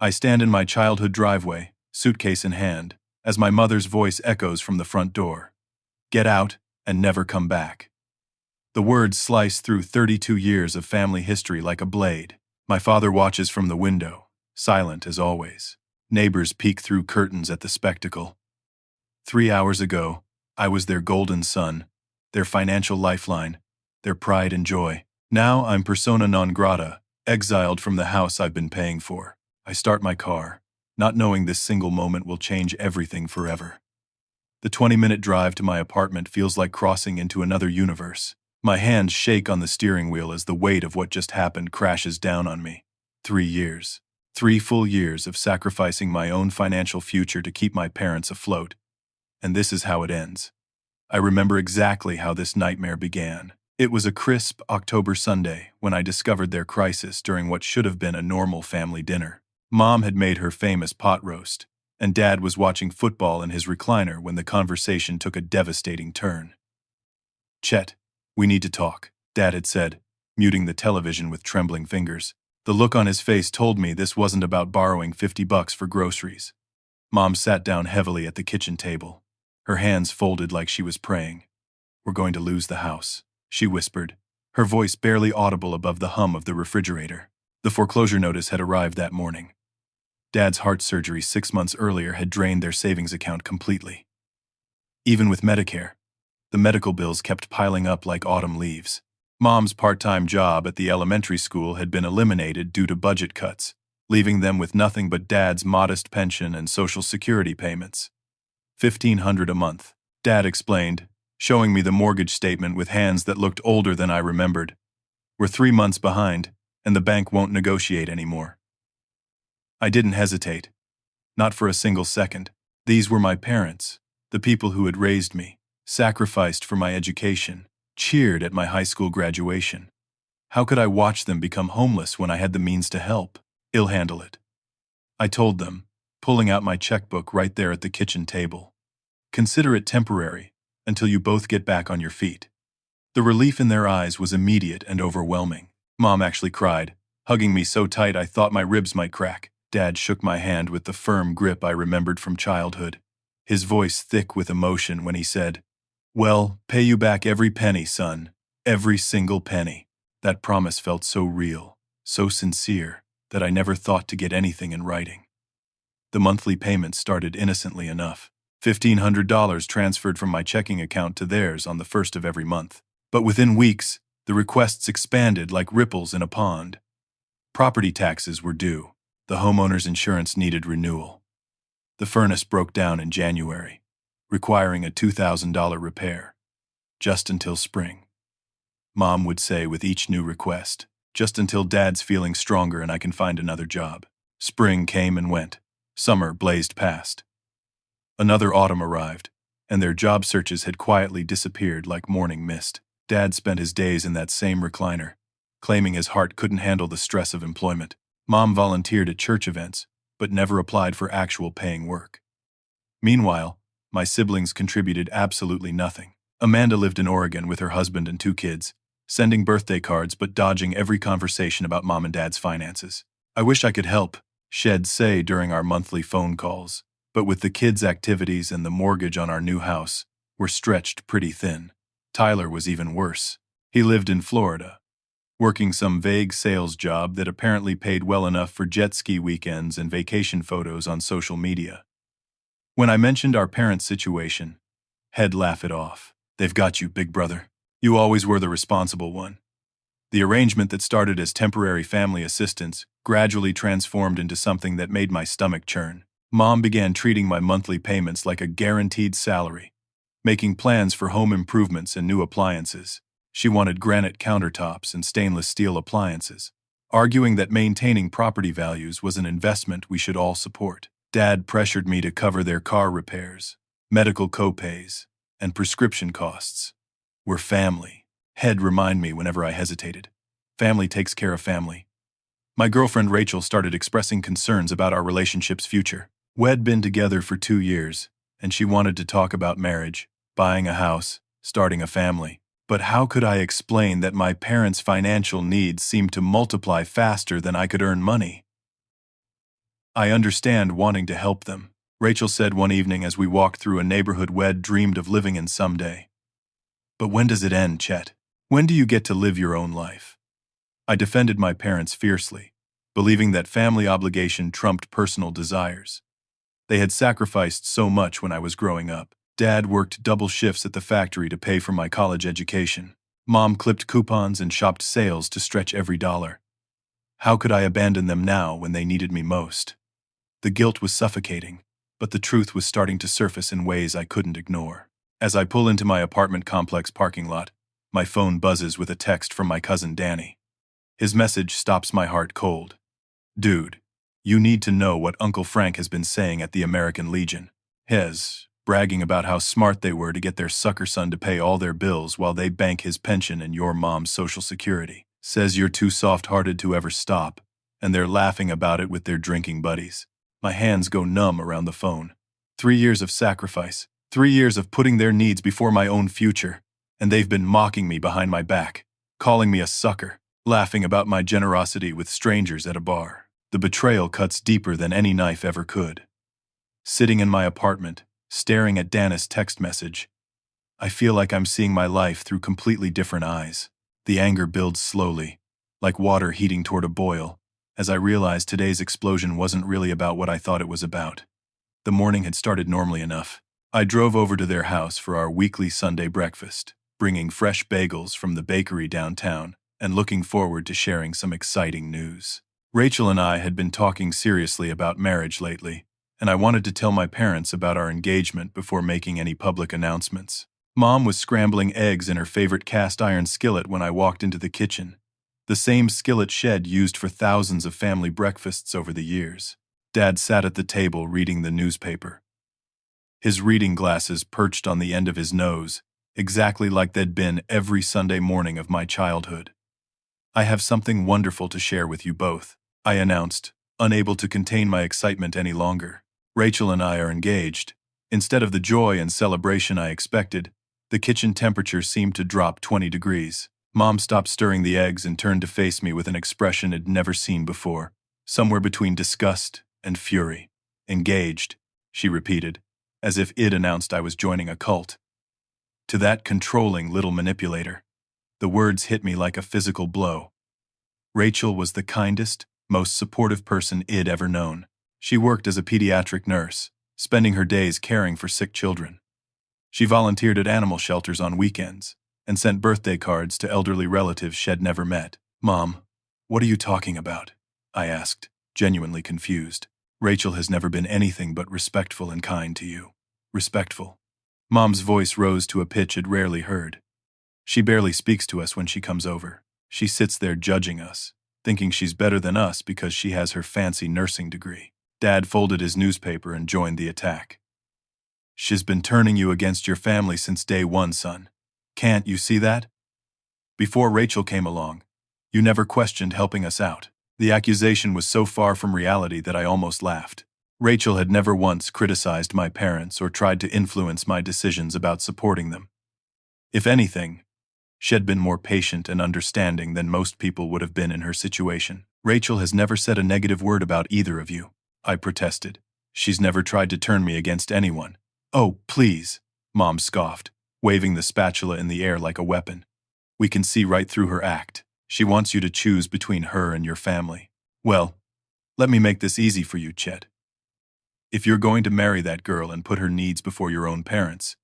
I stand in my childhood driveway, suitcase in hand, as my mother's voice echoes from the front door. Get out and never come back. The words slice through 32 years of family history like a blade. My father watches from the window, silent as always. Neighbors peek through curtains at the spectacle. 3 hours ago, I was their golden son, their financial lifeline, their pride and joy. Now I'm persona non grata, exiled from the house I've been paying for. I start my car, not knowing this single moment will change everything forever. The 20-minute drive to my apartment feels like crossing into another universe. My hands shake on the steering wheel as the weight of what just happened crashes down on me. 3 years. 3 full years of sacrificing my own financial future to keep my parents afloat. And this is how it ends. I remember exactly how this nightmare began. It was a crisp October Sunday when I discovered their crisis during what should have been a normal family dinner. Mom had made her famous pot roast, and Dad was watching football in his recliner when the conversation took a devastating turn. "Chet, we need to talk," Dad had said, muting the television with trembling fingers. The look on his face told me this wasn't about borrowing $50 for groceries. Mom sat down heavily at the kitchen table, her hands folded like she was praying. "We're going to lose the house," she whispered, her voice barely audible above the hum of the refrigerator. The foreclosure notice had arrived that morning. Dad's heart surgery 6 months earlier had drained their savings account completely. Even with Medicare, the medical bills kept piling up like autumn leaves. Mom's part-time job at the elementary school had been eliminated due to budget cuts, leaving them with nothing but Dad's modest pension and Social Security payments. $1,500 a month, Dad explained, showing me the mortgage statement with hands that looked older than I remembered. "We're 3 months behind, and the bank won't negotiate anymore." I didn't hesitate. Not for a single second. These were my parents, the people who had raised me, sacrificed for my education, cheered at my high school graduation. How could I watch them become homeless when I had the means to help? "I'll handle it," I told them, pulling out my checkbook right there at the kitchen table. "Consider it temporary, until you both get back on your feet." The relief in their eyes was immediate and overwhelming. Mom actually cried, hugging me so tight I thought my ribs might crack. Dad shook my hand with the firm grip I remembered from childhood, his voice thick with emotion when he said, "Well, pay you back every penny, son. Every single penny." That promise felt so real, so sincere, that I never thought to get anything in writing. The monthly payments started innocently enough. $1,500 transferred from my checking account to theirs on the first of every month. But within weeks, the requests expanded like ripples in a pond. Property taxes were due. The homeowner's insurance needed renewal. The furnace broke down in January, requiring a $2,000 repair. Just until spring. Mom would say with each new request, "Just until Dad's feeling stronger and I can find another job." Spring came and went. Summer blazed past. Another autumn arrived, and their job searches had quietly disappeared like morning mist. Dad spent his days in that same recliner, claiming his heart couldn't handle the stress of employment. Mom volunteered at church events, but never applied for actual paying work. Meanwhile, my siblings contributed absolutely nothing. Amanda lived in Oregon with her husband and 2 kids, sending birthday cards but dodging every conversation about Mom and Dad's finances. "I wish I could help," she'd say during our monthly phone calls, but with the kids' activities and the mortgage on our new house, we're stretched pretty thin. Tyler was even worse. He lived in Florida, working some vague sales job that apparently paid well enough for jet ski weekends and vacation photos on social media. When I mentioned our parents' situation, he'd laugh it off. "They've got you, big brother. You always were the responsible one." The arrangement that started as temporary family assistance gradually transformed into something that made my stomach churn. Mom began treating my monthly payments like a guaranteed salary, making plans for home improvements and new appliances. She wanted granite countertops and stainless steel appliances, arguing that maintaining property values was an investment we should all support. Dad pressured me to cover their car repairs, medical co-pays, and prescription costs. "We're family," he'd remind me whenever I hesitated. "Family takes care of family." My girlfriend Rachel started expressing concerns about our relationship's future. We'd been together for 2 years, and she wanted to talk about marriage, buying a house, starting a family. But how could I explain that my parents' financial needs seemed to multiply faster than I could earn money? I understand wanting to help them, Rachel said one evening as we walked through a neighborhood we'd dreamed of living in someday. But when does it end, Chet? When do you get to live your own life? I defended my parents fiercely, believing that family obligation trumped personal desires. They had sacrificed so much when I was growing up. Dad worked double shifts at the factory to pay for my college education. Mom clipped coupons and shopped sales to stretch every dollar. How could I abandon them now when they needed me most? The guilt was suffocating, but the truth was starting to surface in ways I couldn't ignore. As I pull into my apartment complex parking lot, my phone buzzes with a text from my cousin Danny. His message stops my heart cold. Dude, you need to know what Uncle Frank has been saying at the American Legion. Bragging about how smart they were to get their sucker son to pay all their bills while they bank his pension and your mom's Social Security. Says you're too soft-hearted to ever stop, and they're laughing about it with their drinking buddies. My hands go numb around the phone. 3 years of sacrifice, 3 years of putting their needs before my own future, and they've been mocking me behind my back, calling me a sucker, laughing about my generosity with strangers at a bar. The betrayal cuts deeper than any knife ever could. Sitting in my apartment, staring at Dana's text message, I feel like I'm seeing my life through completely different eyes. The anger builds slowly, like water heating toward a boil, as I realize today's explosion wasn't really about what I thought it was about. The morning had started normally enough. I drove over to their house for our weekly Sunday breakfast, bringing fresh bagels from the bakery downtown and looking forward to sharing some exciting news. Rachel and I had been talking seriously about marriage lately, and I wanted to tell my parents about our engagement before making any public announcements. Mom was scrambling eggs in her favorite cast-iron skillet when I walked into the kitchen, the same skillet Shed used for thousands of family breakfasts over the years. Dad sat at the table reading the newspaper. His reading glasses perched on the end of his nose, exactly like they'd been every Sunday morning of my childhood. I have something wonderful to share with you both, I announced, unable to contain my excitement any longer. Rachel and I are engaged. Instead of the joy and celebration I expected, the kitchen temperature seemed to drop 20 degrees. Mom stopped stirring the eggs and turned to face me with an expression I'd never seen before, somewhere between disgust and fury. Engaged, she repeated, as if it announced I was joining a cult. To that controlling little manipulator, the words hit me like a physical blow. Rachel was the kindest, most supportive person I'd ever known. She worked as a pediatric nurse, spending her days caring for sick children. She volunteered at animal shelters on weekends and sent birthday cards to elderly relatives she'd never met. Mom, what are you talking about? I asked, genuinely confused. Rachel has never been anything but respectful and kind to you. Respectful. Mom's voice rose to a pitch I'd rarely heard. She barely speaks to us when she comes over. She sits there judging us, thinking she's better than us because she has her fancy nursing degree. Dad folded his newspaper and joined the attack. She's been turning you against your family since day one, son. Can't you see that? Before Rachel came along, you never questioned helping us out. The accusation was so far from reality that I almost laughed. Rachel had never once criticized my parents or tried to influence my decisions about supporting them. If anything, she'd been more patient and understanding than most people would have been in her situation. Rachel has never said a negative word about either of you, I protested. She's never tried to turn me against anyone. Oh, please, Mom scoffed, waving the spatula in the air like a weapon. We can see right through her act. She wants you to choose between her and your family. Well, let me make this easy for you, Chet. If you're going to marry that girl and put her needs before your own parents,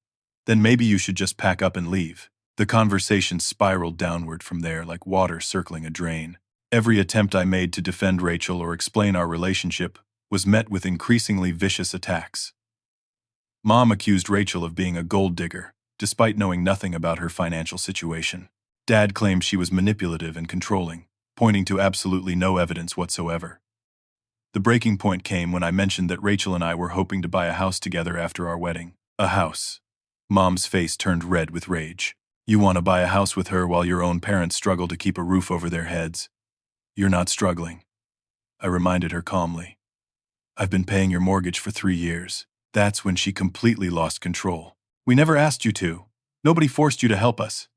then maybe you should just pack up and leave. The conversation spiraled downward from there like water circling a drain. Every attempt I made to defend Rachel or explain our relationship was met with increasingly vicious attacks. Mom accused Rachel of being a gold digger, despite knowing nothing about her financial situation. Dad claimed she was manipulative and controlling, pointing to absolutely no evidence whatsoever. The breaking point came when I mentioned that Rachel and I were hoping to buy a house together after our wedding. A house. Mom's face turned red with rage. You want to buy a house with her while your own parents struggle to keep a roof over their heads? You're not struggling, I reminded her calmly. I've been paying your mortgage for 3 years. That's when she completely lost control. We never asked you to. Nobody forced you to help us.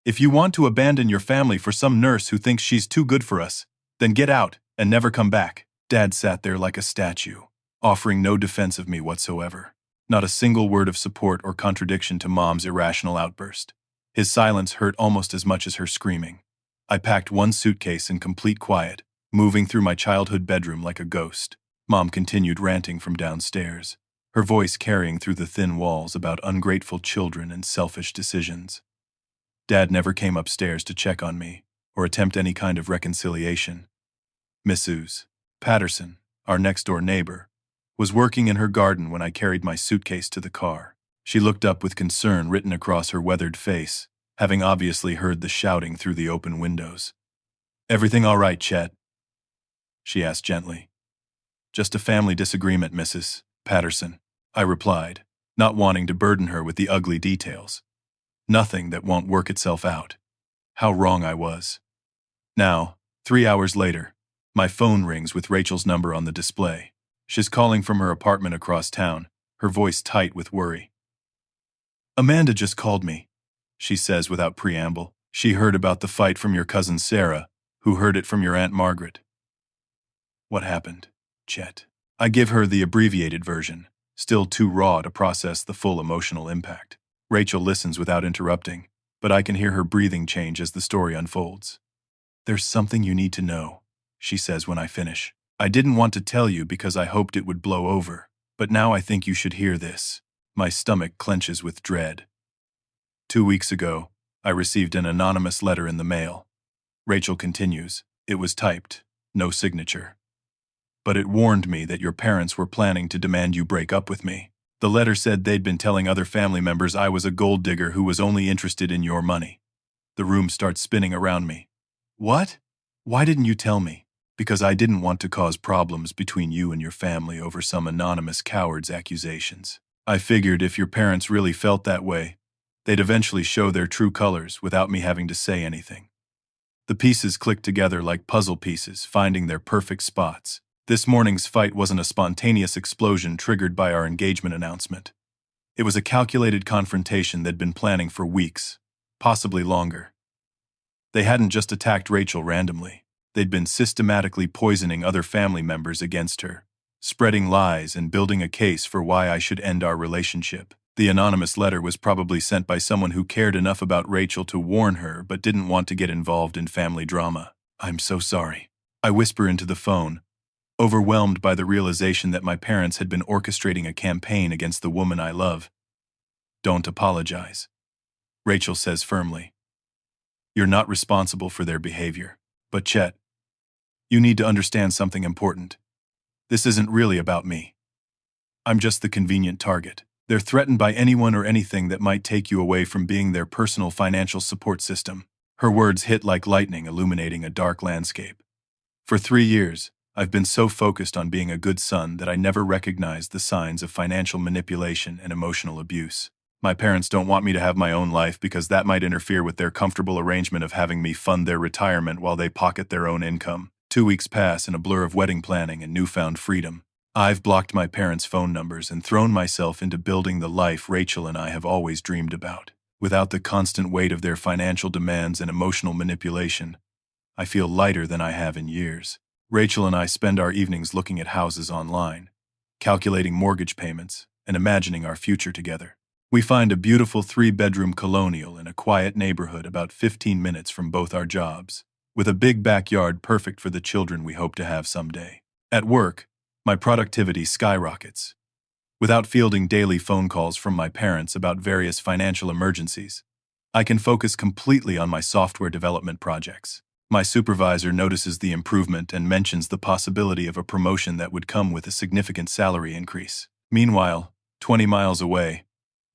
If you want to abandon your family for some nurse who thinks she's too good for us, then get out and never come back. Dad sat there like a statue, offering no defense of me whatsoever. Not a single word of support or contradiction to Mom's irrational outburst. His silence hurt almost as much as her screaming. I packed one suitcase in complete quiet, moving through my childhood bedroom like a ghost. Mom continued ranting from downstairs, her voice carrying through the thin walls about ungrateful children and selfish decisions. Dad never came upstairs to check on me or attempt any kind of reconciliation. Mrs. Patterson, our next-door neighbor, was working in her garden when I carried my suitcase to the car. She looked up with concern written across her weathered face, having obviously heard the shouting through the open windows. "Everything all right, Chet?" she asked gently. "Just a family disagreement, Mrs. Patterson," I replied, not wanting to burden her with the ugly details. Nothing that won't work itself out. How wrong I was. Now, 3 hours later, my phone rings with Rachel's number on the display. She's calling from her apartment across town, her voice tight with worry. "Amanda just called me," she says without preamble. "She heard about the fight from your cousin Sarah, who heard it from your Aunt Margaret." "What happened, Chet?" I give her the abbreviated version, still too raw to process the full emotional impact. Rachel listens without interrupting, but I can hear her breathing change as the story unfolds. "There's something you need to know," she says when I finish. "I didn't want to tell you because I hoped it would blow over, but now I think you should hear this." My stomach clenches with dread. 2 weeks ago, I received an anonymous letter in the mail. Rachel continues. "It was typed, no signature. But it warned me that your parents were planning to demand you break up with me. The letter said they'd been telling other family members I was a gold digger who was only interested in your money." The room starts spinning around me. "What? Why didn't you tell me?" "Because I didn't want to cause problems between you and your family over some anonymous coward's accusations. I figured if your parents really felt that way, they'd eventually show their true colors without me having to say anything." The pieces clicked together like puzzle pieces, finding their perfect spots. This morning's fight wasn't a spontaneous explosion triggered by our engagement announcement. It was a calculated confrontation they'd been planning for weeks, possibly longer. They hadn't just attacked Rachel randomly. They'd been systematically poisoning other family members against her, spreading lies and building a case for why I should end our relationship. The anonymous letter was probably sent by someone who cared enough about Rachel to warn her but didn't want to get involved in family drama. "I'm so sorry," I whisper into the phone, overwhelmed by the realization that my parents had been orchestrating a campaign against the woman I love. "Don't apologize," Rachel says firmly. "You're not responsible for their behavior. But Chet, you need to understand something important. This isn't really about me. I'm just the convenient target. They're threatened by anyone or anything that might take you away from being their personal financial support system." Her words hit like lightning, illuminating a dark landscape. For 3 years, I've been so focused on being a good son that I never recognized the signs of financial manipulation and emotional abuse. My parents don't want me to have my own life because that might interfere with their comfortable arrangement of having me fund their retirement while they pocket their own income. 2 weeks pass in a blur of wedding planning and newfound freedom. I've blocked my parents' phone numbers and thrown myself into building the life Rachel and I have always dreamed about. Without the constant weight of their financial demands and emotional manipulation, I feel lighter than I have in years. Rachel and I spend our evenings looking at houses online, calculating mortgage payments, and imagining our future together. We find a beautiful 3-bedroom colonial in a quiet neighborhood about 15 minutes from both our jobs, with a big backyard perfect for the children we hope to have someday. At work, my productivity skyrockets. Without fielding daily phone calls from my parents about various financial emergencies, I can focus completely on my software development projects. My supervisor notices the improvement and mentions the possibility of a promotion that would come with a significant salary increase. Meanwhile, 20 miles away,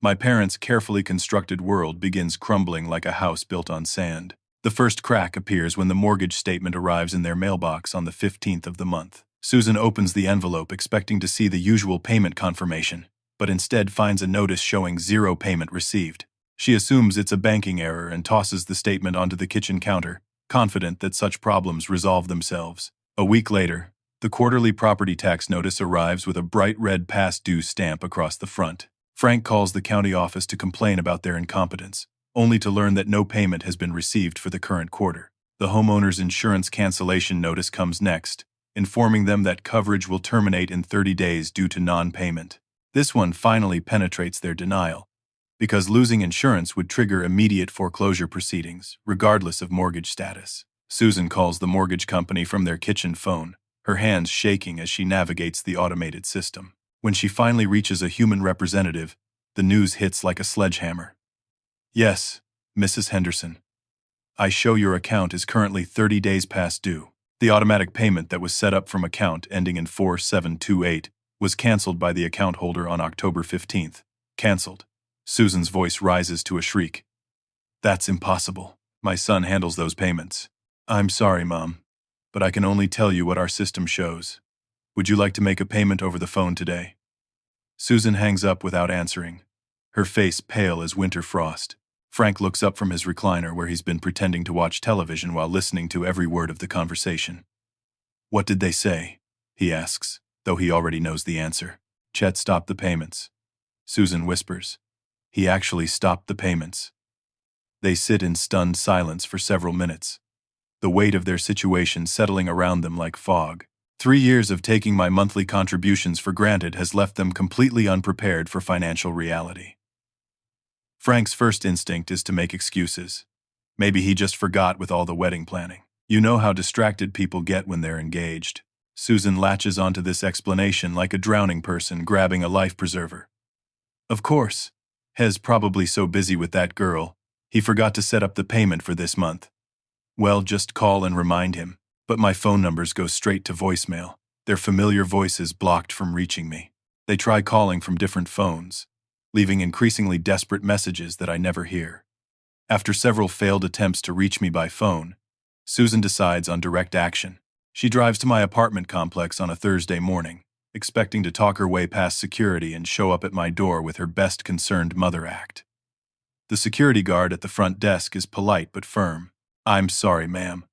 my parents' carefully constructed world begins crumbling like a house built on sand. The first crack appears when the mortgage statement arrives in their mailbox on the 15th of the month. Susan opens the envelope expecting to see the usual payment confirmation, but instead finds a notice showing 0 payment received. She assumes it's a banking error and tosses the statement onto the kitchen counter, confident that such problems resolve themselves. A week later, the quarterly property tax notice arrives with a bright red past due stamp across the front. Frank calls the county office to complain about their incompetence, only to learn that no payment has been received for the current quarter. The homeowner's insurance cancellation notice comes next, informing them that coverage will terminate in 30 days due to non-payment. This one finally penetrates their denial, because losing insurance would trigger immediate foreclosure proceedings, regardless of mortgage status. Susan calls the mortgage company from their kitchen phone, her hands shaking as she navigates the automated system. When she finally reaches a human representative, the news hits like a sledgehammer. Yes, Mrs. Henderson. I show your account is currently 30 days past due. The automatic payment that was set up from account ending in 4728 was canceled by the account holder on October 15th. Canceled. Susan's voice rises to a shriek. That's impossible. My son handles those payments. I'm sorry, Mom, but I can only tell you what our system shows. Would you like to make a payment over the phone today? Susan hangs up without answering, her face pale as winter frost. Frank looks up from his recliner where he's been pretending to watch television while listening to every word of the conversation. What did they say? He asks, though he already knows the answer. Chet stopped the payments. Susan whispers. He actually stopped the payments. They sit in stunned silence for several minutes, the weight of their situation settling around them like fog. 3 years of taking my monthly contributions for granted has left them completely unprepared for financial reality. Frank's first instinct is to make excuses. Maybe he just forgot with all the wedding planning. You know how distracted people get when they're engaged. Susan latches onto this explanation like a drowning person grabbing a life preserver. Of course. Hez probably so busy with that girl, he forgot to set up the payment for this month. Well, just call and remind him. But my phone numbers go straight to voicemail, their familiar voices blocked from reaching me. They try calling from different phones, leaving increasingly desperate messages that I never hear. After several failed attempts to reach me by phone, Susan decides on direct action. She drives to my apartment complex on a Thursday morning, expecting to talk her way past security and show up at my door with her best concerned mother act. The security guard at the front desk is polite but firm. I'm sorry, ma'am,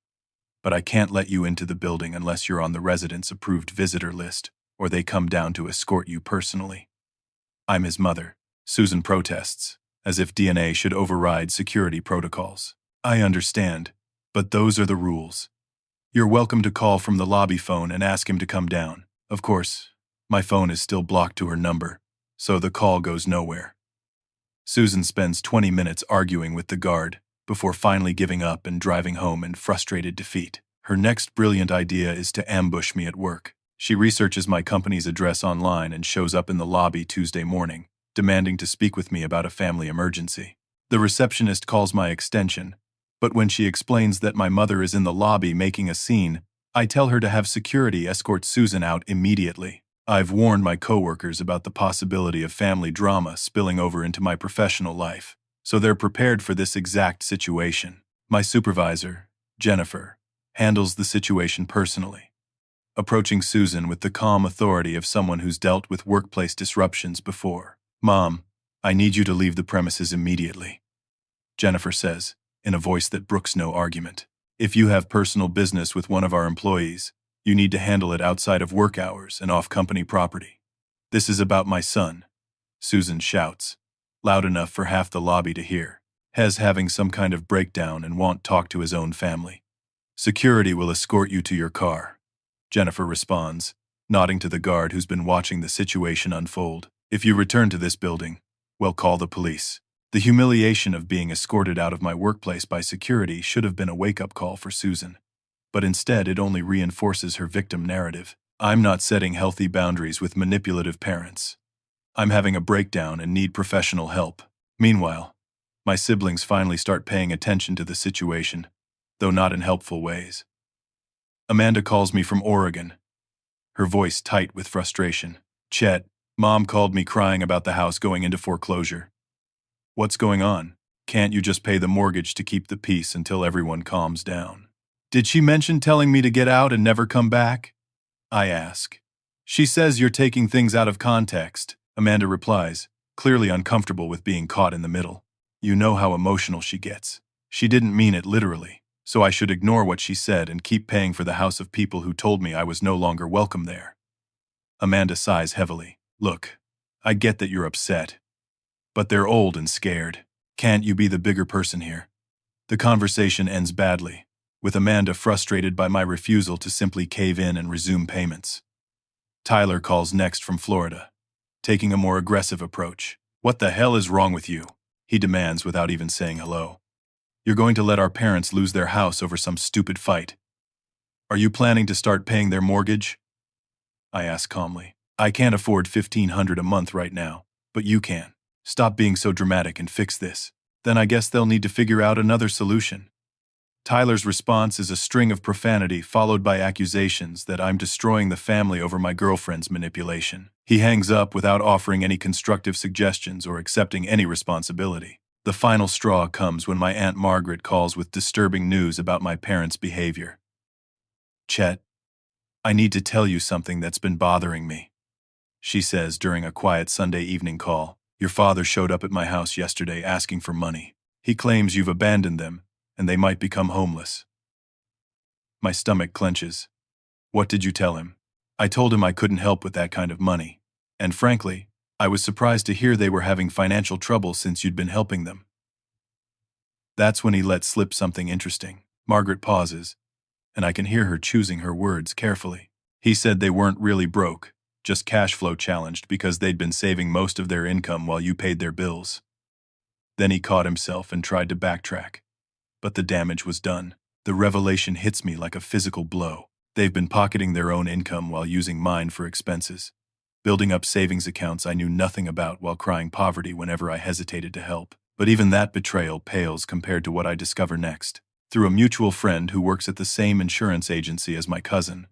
but I can't let you into the building unless you're on the resident's approved visitor list, or they come down to escort you personally. I'm his mother. Susan protests, as if DNA should override security protocols. I understand, but those are the rules. You're welcome to call from the lobby phone and ask him to come down. Of course, my phone is still blocked to her number, so the call goes nowhere. Susan spends 20 minutes arguing with the guard, before finally giving up and driving home in frustrated defeat. Her next brilliant idea is to ambush me at work. She researches my company's address online and shows up in the lobby Tuesday morning, demanding to speak with me about a family emergency. The receptionist calls my extension, but when she explains that my mother is in the lobby making a scene, I tell her to have security escort Susan out immediately. I've warned my coworkers about the possibility of family drama spilling over into my professional life, so they're prepared for this exact situation. My supervisor, Jennifer, handles the situation personally, approaching Susan with the calm authority of someone who's dealt with workplace disruptions before. Mom, I need you to leave the premises immediately, Jennifer says, in a voice that brooks no argument. If you have personal business with one of our employees, you need to handle it outside of work hours and off company property. This is about my son, Susan shouts, loud enough for half the lobby to hear. Hez having some kind of breakdown and won't talk to his own family. Security will escort you to your car, Jennifer responds, nodding to the guard who's been watching the situation unfold. If you return to this building, we'll call the police. The humiliation of being escorted out of my workplace by security should have been a wake-up call for Susan, but instead it only reinforces her victim narrative. I'm not setting healthy boundaries with manipulative parents. I'm having a breakdown and need professional help. Meanwhile, my siblings finally start paying attention to the situation, though not in helpful ways. Amanda calls me from Oregon, her voice tight with frustration. Chet, Mom called me crying about the house going into foreclosure. What's going on? Can't you just pay the mortgage to keep the peace until everyone calms down? Did she mention telling me to get out and never come back? I ask. She says you're taking things out of context, Amanda replies, clearly uncomfortable with being caught in the middle. You know how emotional she gets. She didn't mean it literally, so I should ignore what she said and keep paying for the house of people who told me I was no longer welcome there. Amanda sighs heavily. Look, I get that you're upset, but they're old and scared. Can't you be the bigger person here? The conversation ends badly, with Amanda frustrated by my refusal to simply cave in and resume payments. Tyler calls next from Florida, taking a more aggressive approach. "What the hell is wrong with you?" he demands without even saying hello. "You're going to let our parents lose their house over some stupid fight. Are you planning to start paying their mortgage?" I ask calmly. "I can't afford $1,500 a month right now, but you can. Stop being so dramatic and fix this. Then I guess they'll need to figure out another solution." Tyler's response is a string of profanity followed by accusations that I'm destroying the family over my girlfriend's manipulation. He hangs up without offering any constructive suggestions or accepting any responsibility. The final straw comes when my Aunt Margaret calls with disturbing news about my parents' behavior. "Chet, I need to tell you something that's been bothering me," she says during a quiet Sunday evening call. "Your father showed up at my house yesterday asking for money. He claims you've abandoned them, and they might become homeless." My stomach clenches. "What did you tell him?" "I told him I couldn't help with that kind of money. And frankly, I was surprised to hear they were having financial trouble since you'd been helping them." That's when he let slip something interesting. Margaret pauses, and I can hear her choosing her words carefully. "He said they weren't really broke, just cash flow challenged because they'd been saving most of their income while you paid their bills." Then he caught himself and tried to backtrack. But the damage was done. The revelation hits me like a physical blow. They've been pocketing their own income while using mine for expenses, building up savings accounts I knew nothing about while crying poverty whenever I hesitated to help. But even that betrayal pales compared to what I discover next. Through a mutual friend who works at the same insurance agency as my cousin,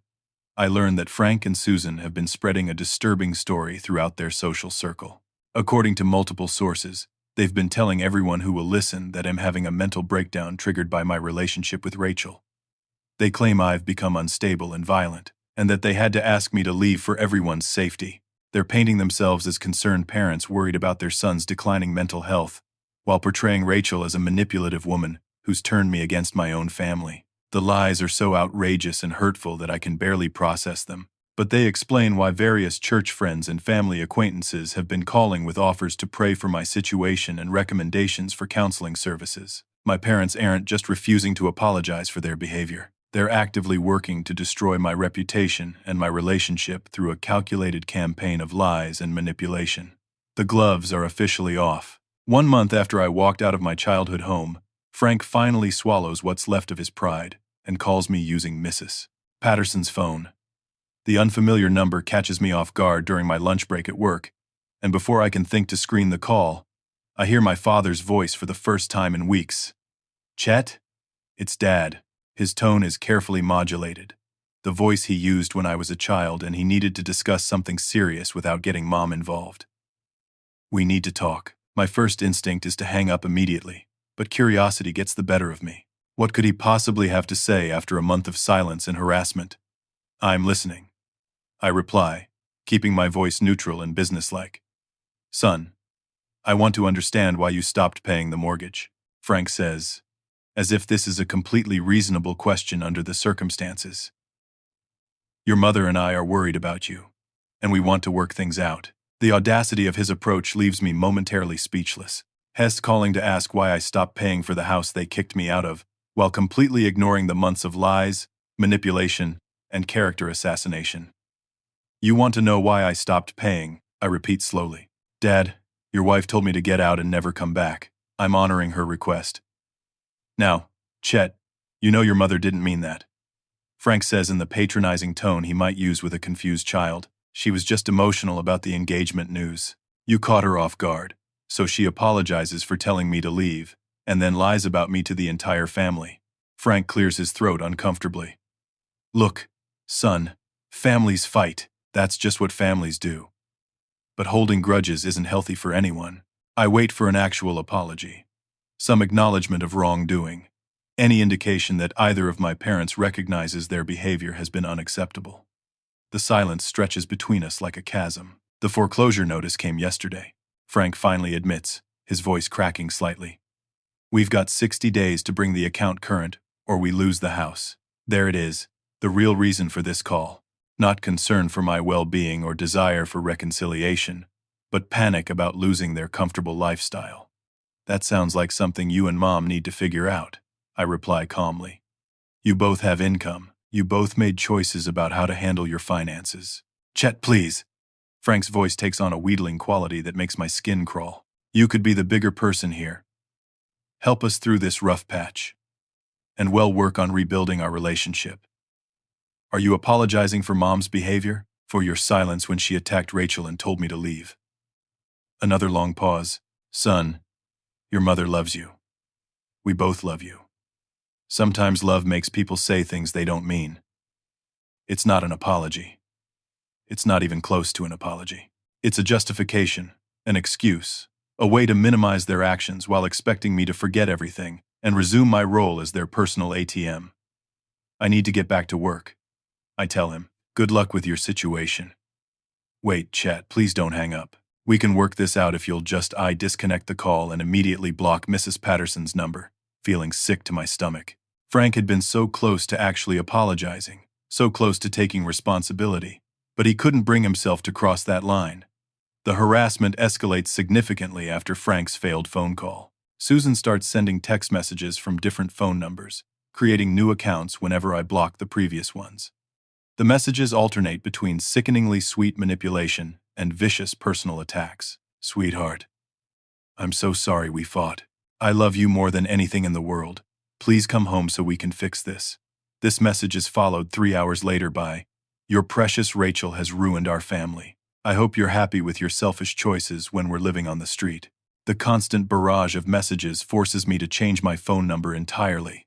I learn that Frank and Susan have been spreading a disturbing story throughout their social circle. According to multiple sources, they've been telling everyone who will listen that I'm having a mental breakdown triggered by my relationship with Rachel. They claim I've become unstable and violent, and that they had to ask me to leave for everyone's safety. They're painting themselves as concerned parents worried about their son's declining mental health, while portraying Rachel as a manipulative woman who's turned me against my own family. The lies are so outrageous and hurtful that I can barely process them. But they explain why various church friends and family acquaintances have been calling with offers to pray for my situation and recommendations for counseling services. My parents aren't just refusing to apologize for their behavior. They're actively working to destroy my reputation and my relationship through a calculated campaign of lies and manipulation. The gloves are officially off. 1 month after I walked out of my childhood home, Frank finally swallows what's left of his pride and calls me using Mrs. Patterson's phone. The unfamiliar number catches me off guard during my lunch break at work, and before I can think to screen the call, I hear my father's voice for the first time in weeks. "Chet?" It's Dad. His tone is carefully modulated, the voice he used when I was a child and he needed to discuss something serious without getting Mom involved. "We need to talk." My first instinct is to hang up immediately, but curiosity gets the better of me. What could he possibly have to say after a month of silence and harassment? "I'm listening," I reply, keeping my voice neutral and businesslike. "Son, I want to understand why you stopped paying the mortgage," Frank says, as if this is a completely reasonable question under the circumstances. "Your mother and I are worried about you, and we want to work things out." The audacity of his approach leaves me momentarily speechless. Hess calling to ask why I stopped paying for the house they kicked me out of, while completely ignoring the months of lies, manipulation, and character assassination. "You want to know why I stopped paying," I repeat slowly. "Dad, your wife told me to get out and never come back. I'm honoring her request." "Now, Chet, you know your mother didn't mean that," Frank says in the patronizing tone he might use with a confused child. "She was just emotional about the engagement news. You caught her off guard, so she apologizes for telling me to leave, and then lies about me to the entire family." Frank clears his throat uncomfortably. "Look, son, families fight. That's just what families do. But holding grudges isn't healthy for anyone." I wait for an actual apology, some acknowledgement of wrongdoing, any indication that either of my parents recognizes their behavior has been unacceptable. The silence stretches between us like a chasm. "The foreclosure notice came yesterday," Frank finally admits, his voice cracking slightly. "We've got 60 days to bring the account current, or we lose the house." There it is, the real reason for this call. Not concern for my well-being or desire for reconciliation, but panic about losing their comfortable lifestyle. "That sounds like something you and Mom need to figure out," I reply calmly. You both have income. You both made choices about how to handle your finances. Chet, please. Frank's voice takes on a wheedling quality that makes my skin crawl. You could be the bigger person here. Help us through this rough patch. And work on rebuilding our relationship. Are you apologizing for Mom's behavior? For your silence when she attacked Rachel and told me to leave? Another long pause. Son, your mother loves you. We both love you. Sometimes love makes people say things they don't mean. It's not an apology. It's not even close to an apology. It's a justification, an excuse, a way to minimize their actions while expecting me to forget everything and resume my role as their personal ATM. I need to get back to work. I tell him, good luck with your situation. Wait, Chet, please don't hang up. We can work this out if you'll just disconnect the call and immediately block Mrs. Patterson's number, feeling sick to my stomach. Frank had been so close to actually apologizing, so close to taking responsibility, but he couldn't bring himself to cross that line. The harassment escalates significantly after Frank's failed phone call. Susan starts sending text messages from different phone numbers, creating new accounts whenever I block the previous ones. The messages alternate between sickeningly sweet manipulation and vicious personal attacks. Sweetheart, I'm so sorry we fought. I love you more than anything in the world. Please come home so we can fix this. This message is followed 3 hours later by, your precious Rachel has ruined our family. I hope you're happy with your selfish choices when we're living on the street. The constant barrage of messages forces me to change my phone number entirely.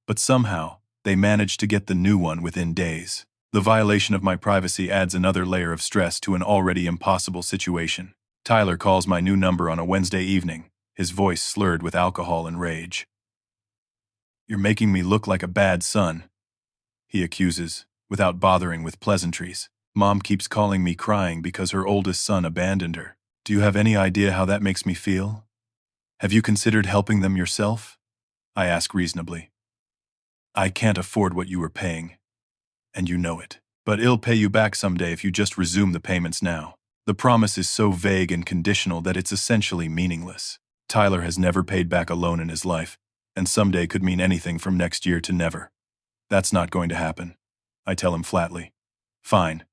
But somehow, they manage to get the new one within days. The violation of my privacy adds another layer of stress to an already impossible situation. Tyler calls my new number on a Wednesday evening, his voice slurred with alcohol and rage. You're making me look like a bad son, he accuses, without bothering with pleasantries. Mom keeps calling me crying because her oldest son abandoned her. Do you have any idea how that makes me feel? Have you considered helping them yourself? I ask reasonably. I can't afford what you were paying, and you know it. But it'll pay you back someday if you just resume the payments now. The promise is so vague and conditional that it's essentially meaningless. Tyler has never paid back a loan in his life, and someday could mean anything from next year to never. That's not going to happen, I tell him flatly. Fine,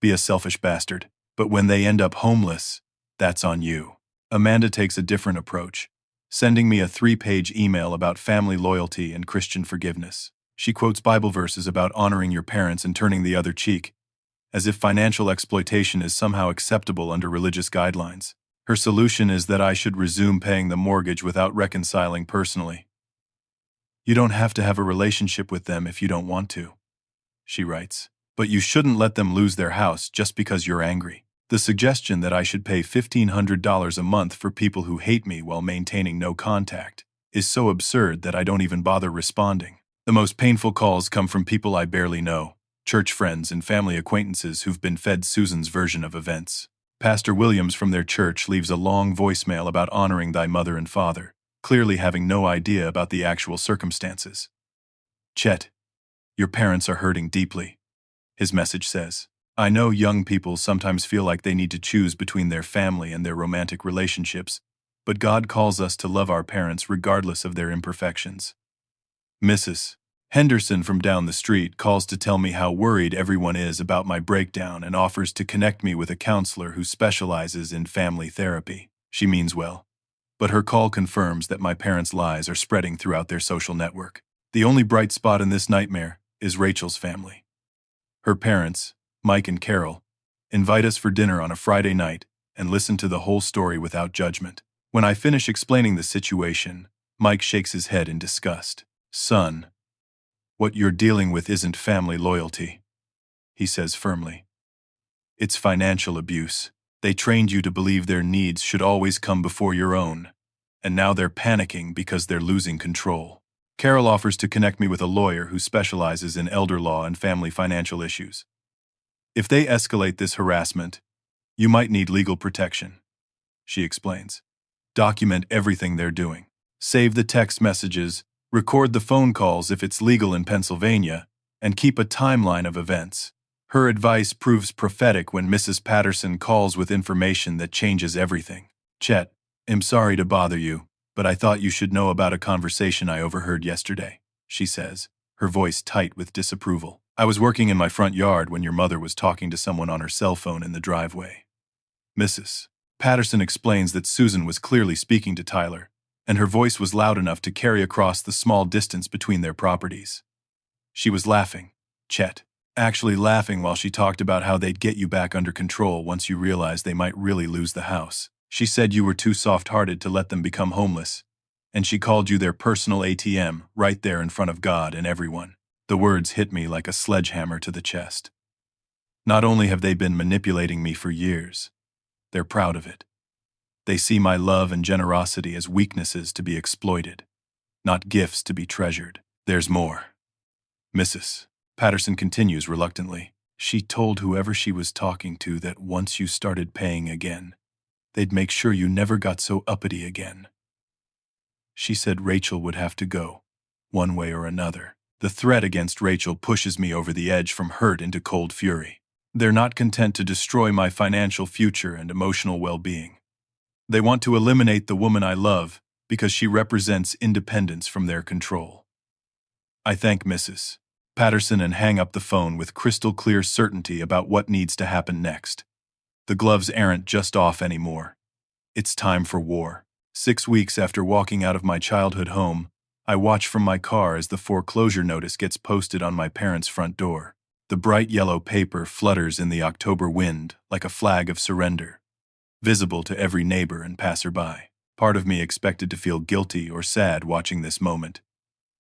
be a selfish bastard, but when they end up homeless, that's on you. Amanda takes a different approach, sending me a 3-page email about family loyalty and Christian forgiveness. She quotes Bible verses about honoring your parents and turning the other cheek, as if financial exploitation is somehow acceptable under religious guidelines. Her solution is that I should resume paying the mortgage without reconciling personally. You don't have to have a relationship with them if you don't want to, she writes. But you shouldn't let them lose their house just because you're angry. The suggestion that I should pay $1,500 a month for people who hate me while maintaining no contact is so absurd that I don't even bother responding. The most painful calls come from people I barely know, church friends and family acquaintances who've been fed Susan's version of events. Pastor Williams from their church leaves a long voicemail about honoring thy mother and father, clearly having no idea about the actual circumstances. Chet, your parents are hurting deeply, his message says. I know young people sometimes feel like they need to choose between their family and their romantic relationships, but God calls us to love our parents regardless of their imperfections. Mrs. Henderson from down the street calls to tell me how worried everyone is about my breakdown and offers to connect me with a counselor who specializes in family therapy. She means well, but her call confirms that my parents' lies are spreading throughout their social network. The only bright spot in this nightmare is Rachel's family. Her parents, Mike and Carol, invite us for dinner on a Friday night and listen to the whole story without judgment. When I finish explaining the situation, Mike shakes his head in disgust. Son, what you're dealing with isn't family loyalty, he says firmly. It's financial abuse. They trained you to believe their needs should always come before your own, and now they're panicking because they're losing control. Carol offers to connect me with a lawyer who specializes in elder law and family financial issues. If they escalate this harassment, you might need legal protection, she explains. Document everything they're doing. Save the text messages, record the phone calls if it's legal in Pennsylvania, and keep a timeline of events. Her advice proves prophetic when Mrs. Patterson calls with information that changes everything. Chet, I'm sorry to bother you, but I thought you should know about a conversation I overheard yesterday, she says. her voice tight with disapproval. I was working in my front yard when your mother was talking to someone on her cell phone in the driveway. Mrs. Patterson explains that Susan was clearly speaking to Tyler, and her voice was loud enough to carry across the small distance between their properties. She was laughing, Chet. Actually laughing while she talked about how they'd get you back under control once you realized they might really lose the house. She said you were too soft-hearted to let them become homeless, and she called you their personal ATM right there in front of God and everyone. The words hit me like a sledgehammer to the chest. Not only have they been manipulating me for years, they're proud of it. They see my love and generosity as weaknesses to be exploited, not gifts to be treasured. There's more. Mrs. Patterson continues reluctantly. She told whoever she was talking to that once you started paying again, they'd make sure you never got so uppity again. She said Rachel would have to go, one way or another. The threat against Rachel pushes me over the edge from hurt into cold fury. They're not content to destroy my financial future and emotional well-being. They want to eliminate the woman I love because she represents independence from their control. I thank Mrs. Patterson and hang up the phone with crystal clear certainty about what needs to happen next. The gloves aren't just off anymore. It's time for war. 6 weeks after walking out of my childhood home, I watch from my car as the foreclosure notice gets posted on my parents' front door. The bright yellow paper flutters in the October wind like a flag of surrender, visible to every neighbor and passerby. Part of me expected to feel guilty or sad watching this moment,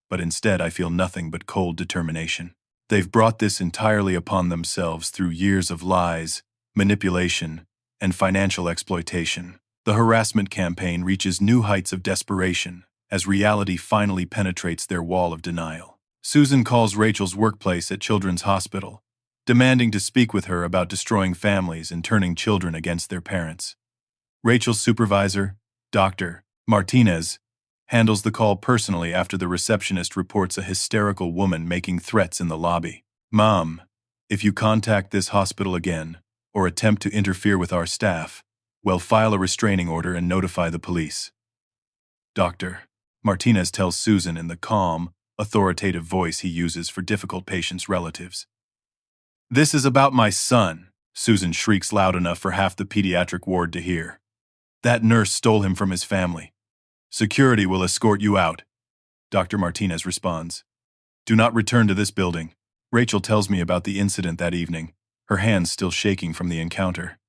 but instead I feel nothing but cold determination. They've brought this entirely upon themselves through years of lies, manipulation, and financial exploitation. The harassment campaign reaches new heights of desperation as reality finally penetrates their wall of denial. Susan calls Rachel's workplace at Children's Hospital, demanding to speak with her about destroying families and turning children against their parents. Rachel's supervisor, Dr. Martinez, handles the call personally after the receptionist reports a hysterical woman making threats in the lobby. "Mom, if you contact this hospital again or attempt to interfere with our staff, we'll file a restraining order and notify the police." Dr. Martinez tells Susan in the calm, authoritative voice he uses for difficult patients' relatives. "This is about my son," Susan shrieks loud enough for half the pediatric ward to hear. "That nurse stole him from his family. Security will escort you out," Dr. Martinez responds. "Do not return to this building." Rachel tells me about the incident that evening, her hands still shaking from the encounter.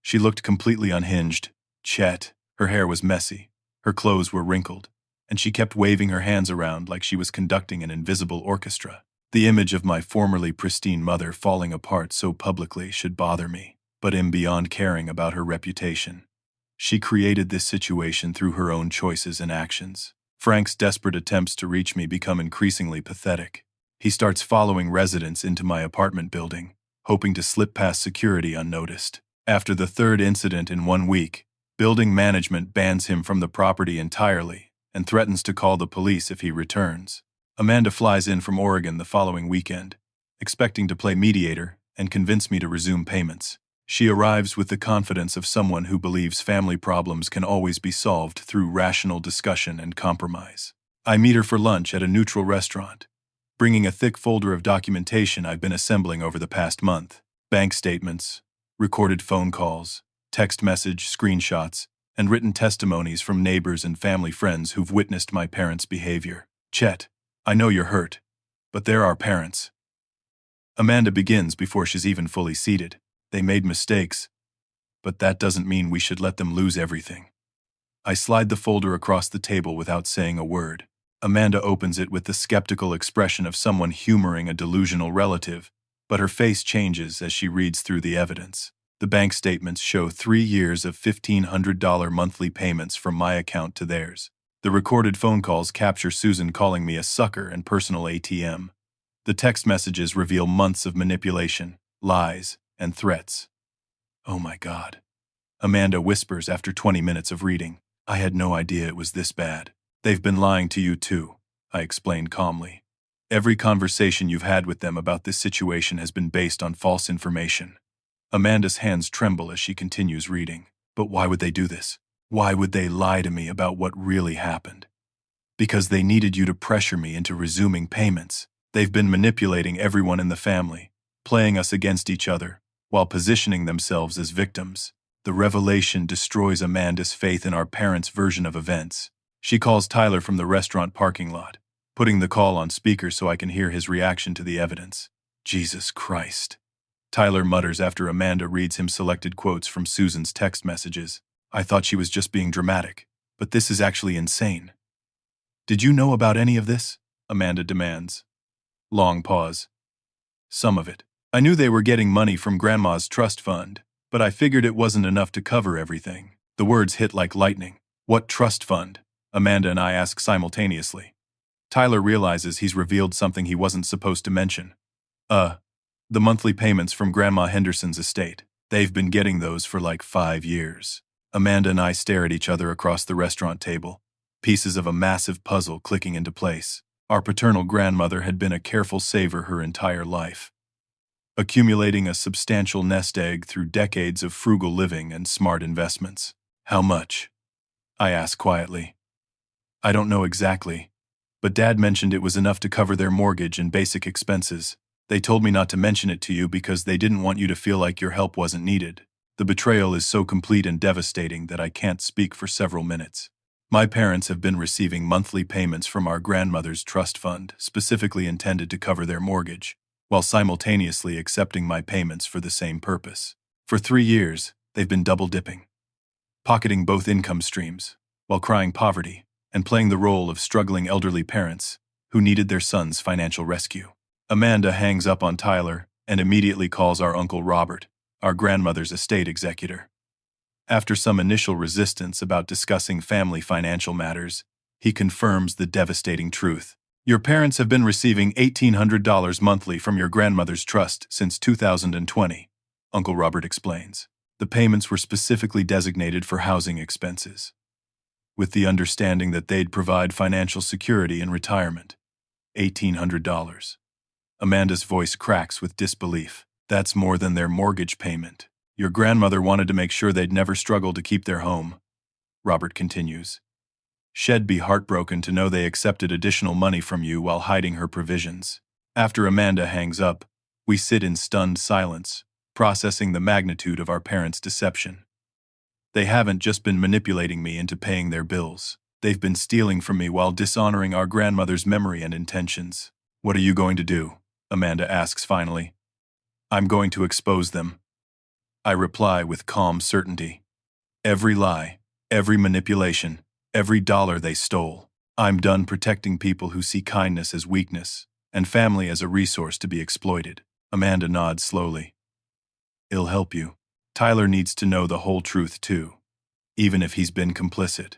She looked completely unhinged. Chet. Her hair was messy, her clothes were wrinkled, and she kept waving her hands around like she was conducting an invisible orchestra. The image of my formerly pristine mother falling apart so publicly should bother me, but am beyond caring about her reputation. She created this situation through her own choices and actions. Frank's desperate attempts to reach me become increasingly pathetic. He starts following residents into my apartment building, hoping to slip past security unnoticed. After the third incident in 1 week, building management bans him from the property entirely and threatens to call the police if he returns. Amanda flies in from Oregon the following weekend, expecting to play mediator and convince me to resume payments. She arrives with the confidence of someone who believes family problems can always be solved through rational discussion and compromise. I meet her for lunch at a neutral restaurant, bringing a thick folder of documentation I've been assembling over the past month. Bank statements, recorded phone calls, text message screenshots, and written testimonies from neighbors and family friends who've witnessed my parents' behavior. "Chet, I know you're hurt, but they're our parents." Amanda begins before she's even fully seated. "They made mistakes, but that doesn't mean we should let them lose everything." I slide the folder across the table without saying a word. Amanda opens it with the skeptical expression of someone humoring a delusional relative, but her face changes as she reads through the evidence. The bank statements show 3 years of $1,500 monthly payments from my account to theirs. The recorded phone calls capture Susan calling me a sucker and personal ATM. The text messages reveal months of manipulation, lies, and threats. "Oh my God," Amanda whispers after 20 minutes of reading. "I had no idea it was this bad." "They've been lying to you too," I explained calmly. "Every conversation you've had with them about this situation has been based on false information." Amanda's hands tremble as she continues reading. "But why would they do this? Why would they lie to me about what really happened?" "Because they needed you to pressure me into resuming payments." They've been manipulating everyone in the family, playing us against each other, while positioning themselves as victims. The revelation destroys Amanda's faith in our parents' version of events. She calls Tyler from the restaurant parking lot, putting the call on speaker so I can hear his reaction to the evidence. Jesus Christ. Tyler mutters after Amanda reads him selected quotes from Susan's text messages. I thought she was just being dramatic, but this is actually insane. Did you know about any of this? Amanda demands. Long pause. Some of it. I knew they were getting money from Grandma's trust fund, but I figured it wasn't enough to cover everything. The words hit like lightning. What trust fund? Amanda and I ask simultaneously. Tyler realizes he's revealed something he wasn't supposed to mention. The monthly payments from Grandma Henderson's estate. They've been getting those for like 5 years. Amanda and I stare at each other across the restaurant table, pieces of a massive puzzle clicking into place. Our paternal grandmother had been a careful saver her entire life, accumulating a substantial nest egg through decades of frugal living and smart investments. How much? I asked quietly. I don't know exactly, but Dad mentioned it was enough to cover their mortgage and basic expenses. They told me not to mention it to you because they didn't want you to feel like your help wasn't needed. The betrayal is so complete and devastating that I can't speak for several minutes. My parents have been receiving monthly payments from our grandmother's trust fund, specifically intended to cover their mortgage, while simultaneously accepting my payments for the same purpose. For 3 years, they've been double-dipping, pocketing both income streams, while crying poverty, and playing the role of struggling elderly parents who needed their son's financial rescue. Amanda hangs up on Tyler and immediately calls our Uncle Robert, our grandmother's estate executor. After some initial resistance about discussing family financial matters, he confirms the devastating truth. Your parents have been receiving $1,800 monthly from your grandmother's trust since 2020, Uncle Robert explains. The payments were specifically designated for housing expenses, with the understanding that they'd provide financial security in retirement. $1,800. Amanda's voice cracks with disbelief. That's more than their mortgage payment. Your grandmother wanted to make sure they'd never struggle to keep their home, Robert continues. She'd be heartbroken to know they accepted additional money from you while hiding her provisions. After Amanda hangs up, we sit in stunned silence, processing the magnitude of our parents' deception. They haven't just been manipulating me into paying their bills. They've been stealing from me while dishonoring our grandmother's memory and intentions. What are you going to do? Amanda asks finally. I'm going to expose them, I reply with calm certainty. Every lie, every manipulation, every dollar they stole. I'm done protecting people who see kindness as weakness and family as a resource to be exploited. Amanda nods slowly. It'll help you. Tyler needs to know the whole truth too, even if he's been complicit.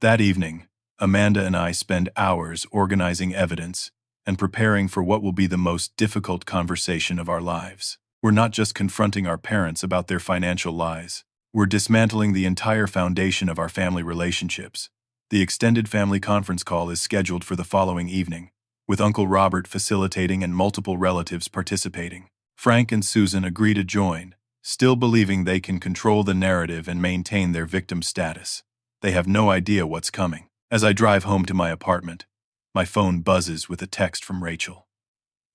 That evening, Amanda and I spend hours organizing evidence and preparing for what will be the most difficult conversation of our lives. We're not just confronting our parents about their financial lies. We're dismantling the entire foundation of our family relationships. The extended family conference call is scheduled for the following evening, with Uncle Robert facilitating and multiple relatives participating. Frank and Susan agree to join, still believing they can control the narrative and maintain their victim status. They have no idea what's coming. As I drive home to my apartment, my phone buzzes with a text from Rachel.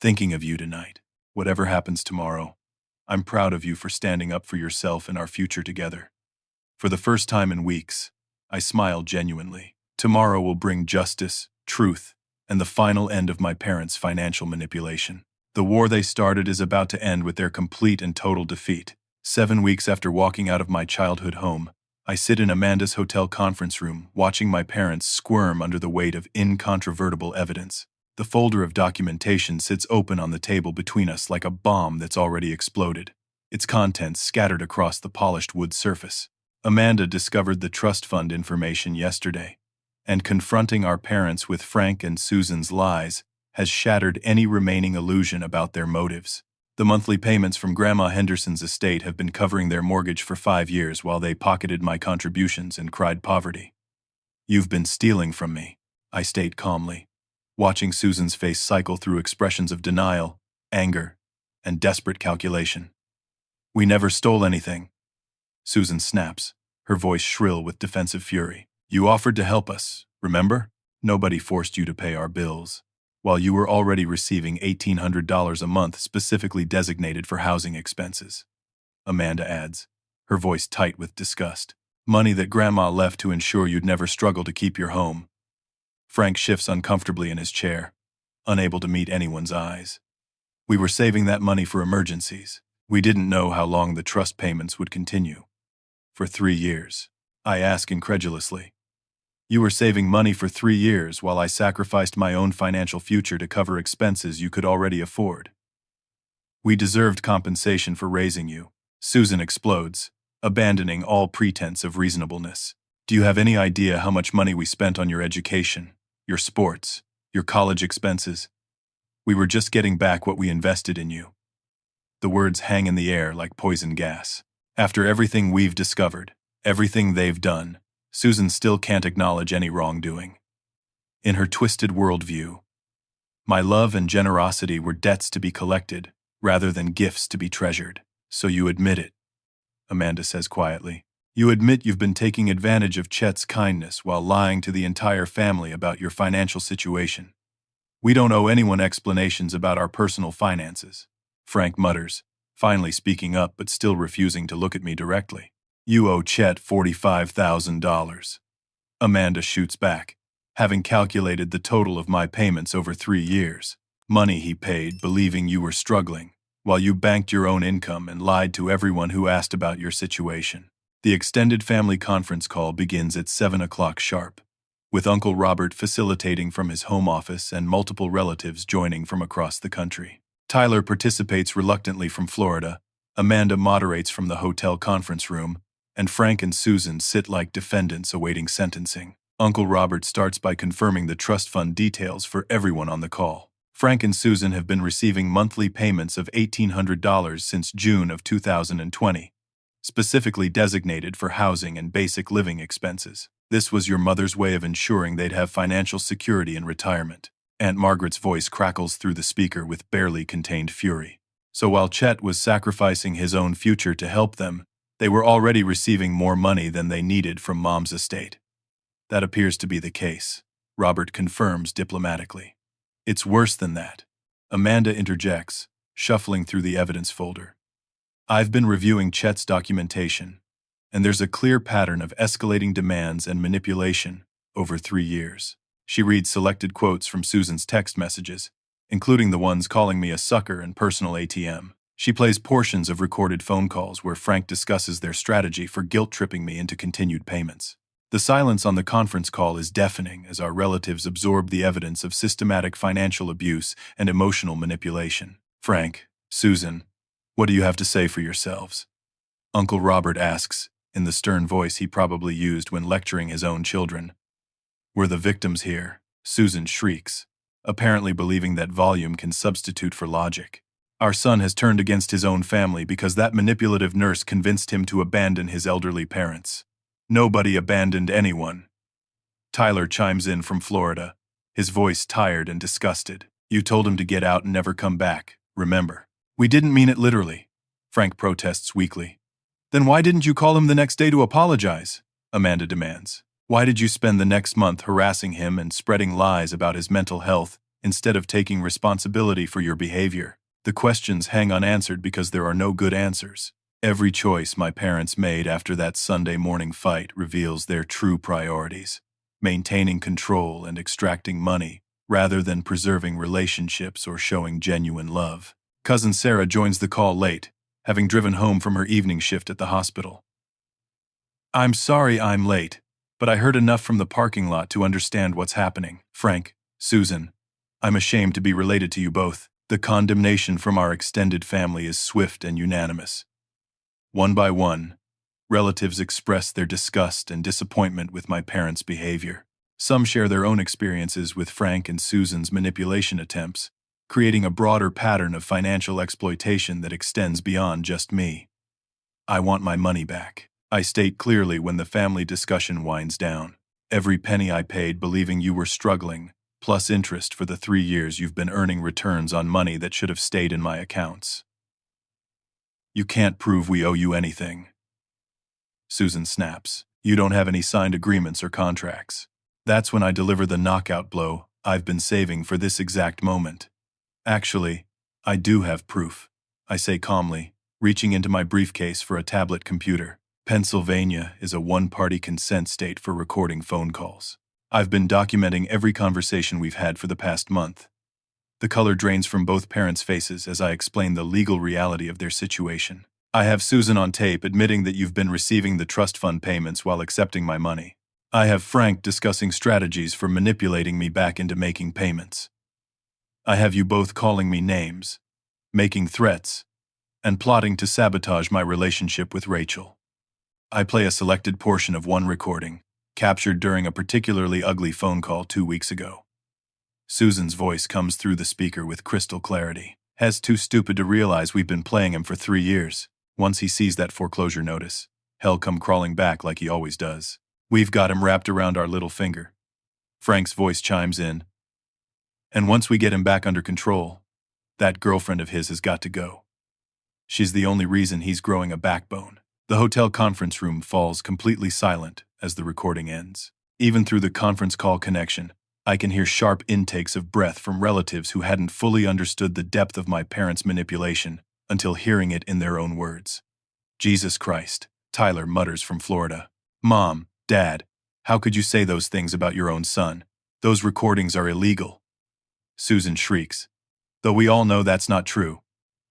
Thinking of you tonight. Whatever happens tomorrow, I'm proud of you for standing up for yourself and our future together. For the first time in weeks, I smile genuinely. Tomorrow will bring justice, truth, and the final end of my parents' financial manipulation. The war they started is about to end with their complete and total defeat. 7 weeks after walking out of my childhood home, I sit in Amanda's hotel conference room, watching my parents squirm under the weight of incontrovertible evidence. The folder of documentation sits open on the table between us like a bomb that's already exploded, its contents scattered across the polished wood surface. Amanda discovered the trust fund information yesterday, and confronting our parents with Frank and Susan's lies has shattered any remaining illusion about their motives. The monthly payments from Grandma Henderson's estate have been covering their mortgage for 5 years while they pocketed my contributions and cried poverty. You've been stealing from me, I state calmly, watching Susan's face cycle through expressions of denial, anger, and desperate calculation. We never stole anything. Susan snaps, her voice shrill with defensive fury. You offered to help us, remember? Nobody forced you to pay our bills. while you were already receiving $1,800 a month specifically designated for housing expenses. Amanda adds, her voice tight with disgust. Money that Grandma left to ensure you'd never struggle to keep your home. Frank shifts uncomfortably in his chair, unable to meet anyone's eyes. We were saving that money for emergencies. We didn't know how long the trust payments would continue. For 3 years. I ask incredulously. You were saving money for 3 years while I sacrificed my own financial future to cover expenses you could already afford. We deserved compensation for raising you. Susan explodes, abandoning all pretense of reasonableness. Do you have any idea how much money we spent on your education, your sports, your college expenses? We were just getting back what we invested in you. The words hang in the air like poison gas. After everything we've discovered, everything they've done, Susan still can't acknowledge any wrongdoing. In her twisted worldview, my love and generosity were debts to be collected, rather than gifts to be treasured. So you admit it, Amanda says quietly. You admit you've been taking advantage of Chet's kindness while lying to the entire family about your financial situation. We don't owe anyone explanations about our personal finances, Frank mutters, finally speaking up but still refusing to look at me directly. You owe Chet $45,000. Amanda shoots back, having calculated the total of my payments over 3 years. Money he paid believing you were struggling, while you banked your own income and lied to everyone who asked about your situation. The extended family conference call begins at 7 o'clock sharp, with Uncle Robert facilitating from his home office and multiple relatives joining from across the country. Tyler participates reluctantly from Florida, Amanda moderates from the hotel conference room, and Frank and Susan sit like defendants awaiting sentencing. Uncle Robert starts by confirming the trust fund details for everyone on the call. Frank and Susan have been receiving monthly payments of $1,800 since June of 2020, specifically designated for housing and basic living expenses. This was your mother's way of ensuring they'd have financial security in retirement. Aunt Margaret's voice crackles through the speaker with barely contained fury. So while Chet was sacrificing his own future to help them, they were already receiving more money than they needed from Mom's estate. That appears to be the case, Robert confirms diplomatically. It's worse than that, Amanda interjects, shuffling through the evidence folder. I've been reviewing Chet's documentation, and there's a clear pattern of escalating demands and manipulation over 3 years. She reads selected quotes from Susan's text messages, including the ones calling me a sucker and personal ATM. She plays portions of recorded phone calls where Frank discusses their strategy for guilt-tripping me into continued payments. The silence on the conference call is deafening as our relatives absorb the evidence of systematic financial abuse and emotional manipulation. Frank, Susan, what do you have to say for yourselves? Uncle Robert asks, in the stern voice he probably used when lecturing his own children. We're the victims here, Susan shrieks, apparently believing that volume can substitute for logic. Our son has turned against his own family because that manipulative nurse convinced him to abandon his elderly parents. Nobody abandoned anyone. Tyler chimes in from Florida, his voice tired and disgusted. You told him to get out and never come back, remember? We didn't mean it literally, Frank protests weakly. Then why didn't you call him the next day to apologize? Amanda demands. Why did you spend the next month harassing him and spreading lies about his mental health instead of taking responsibility for your behavior? The questions hang unanswered because there are no good answers. Every choice my parents made after that Sunday morning fight reveals their true priorities, maintaining control and extracting money, rather than preserving relationships or showing genuine love. Cousin Sarah joins the call late, having driven home from her evening shift at the hospital. I'm sorry I'm late, but I heard enough from the parking lot to understand what's happening. Frank, Susan, I'm ashamed to be related to you both. The condemnation from our extended family is swift and unanimous. One by one, relatives express their disgust and disappointment with my parents' behavior. Some share their own experiences with Frank and Susan's manipulation attempts, creating a broader pattern of financial exploitation that extends beyond just me. I want my money back, I state clearly when the family discussion winds down. Every penny I paid believing you were struggling, plus interest for the 3 years you've been earning returns on money that should have stayed in my accounts. You can't prove we owe you anything. Susan snaps. You don't have any signed agreements or contracts. That's when I deliver the knockout blow. I've been saving for this exact moment. Actually, I do have proof, I say calmly, reaching into my briefcase for a tablet computer. Pennsylvania is a one-party consent state for recording phone calls. I've been documenting every conversation we've had for the past month. The color drains from both parents' faces as I explain the legal reality of their situation. I have Susan on tape admitting that you've been receiving the trust fund payments while accepting my money. I have Frank discussing strategies for manipulating me back into making payments. I have you both calling me names, making threats, and plotting to sabotage my relationship with Rachel. I play a selected portion of one recording, captured during a particularly ugly phone call 2 weeks ago. Susan's voice comes through the speaker with crystal clarity. Hez too stupid to realize we've been playing him for 3 years. Once he sees that foreclosure notice, he'll come crawling back like he always does. We've got him wrapped around our little finger. Frank's voice chimes in. And once we get him back under control, that girlfriend of his has got to go. She's the only reason he's growing a backbone. The hotel conference room falls completely silent as the recording ends. Even through the conference call connection, I can hear sharp intakes of breath from relatives who hadn't fully understood the depth of my parents' manipulation until hearing it in their own words. Jesus Christ, Tyler mutters from Florida. Mom, Dad, how could you say those things about your own son? Those recordings are illegal. Susan shrieks. Though we all know that's not true.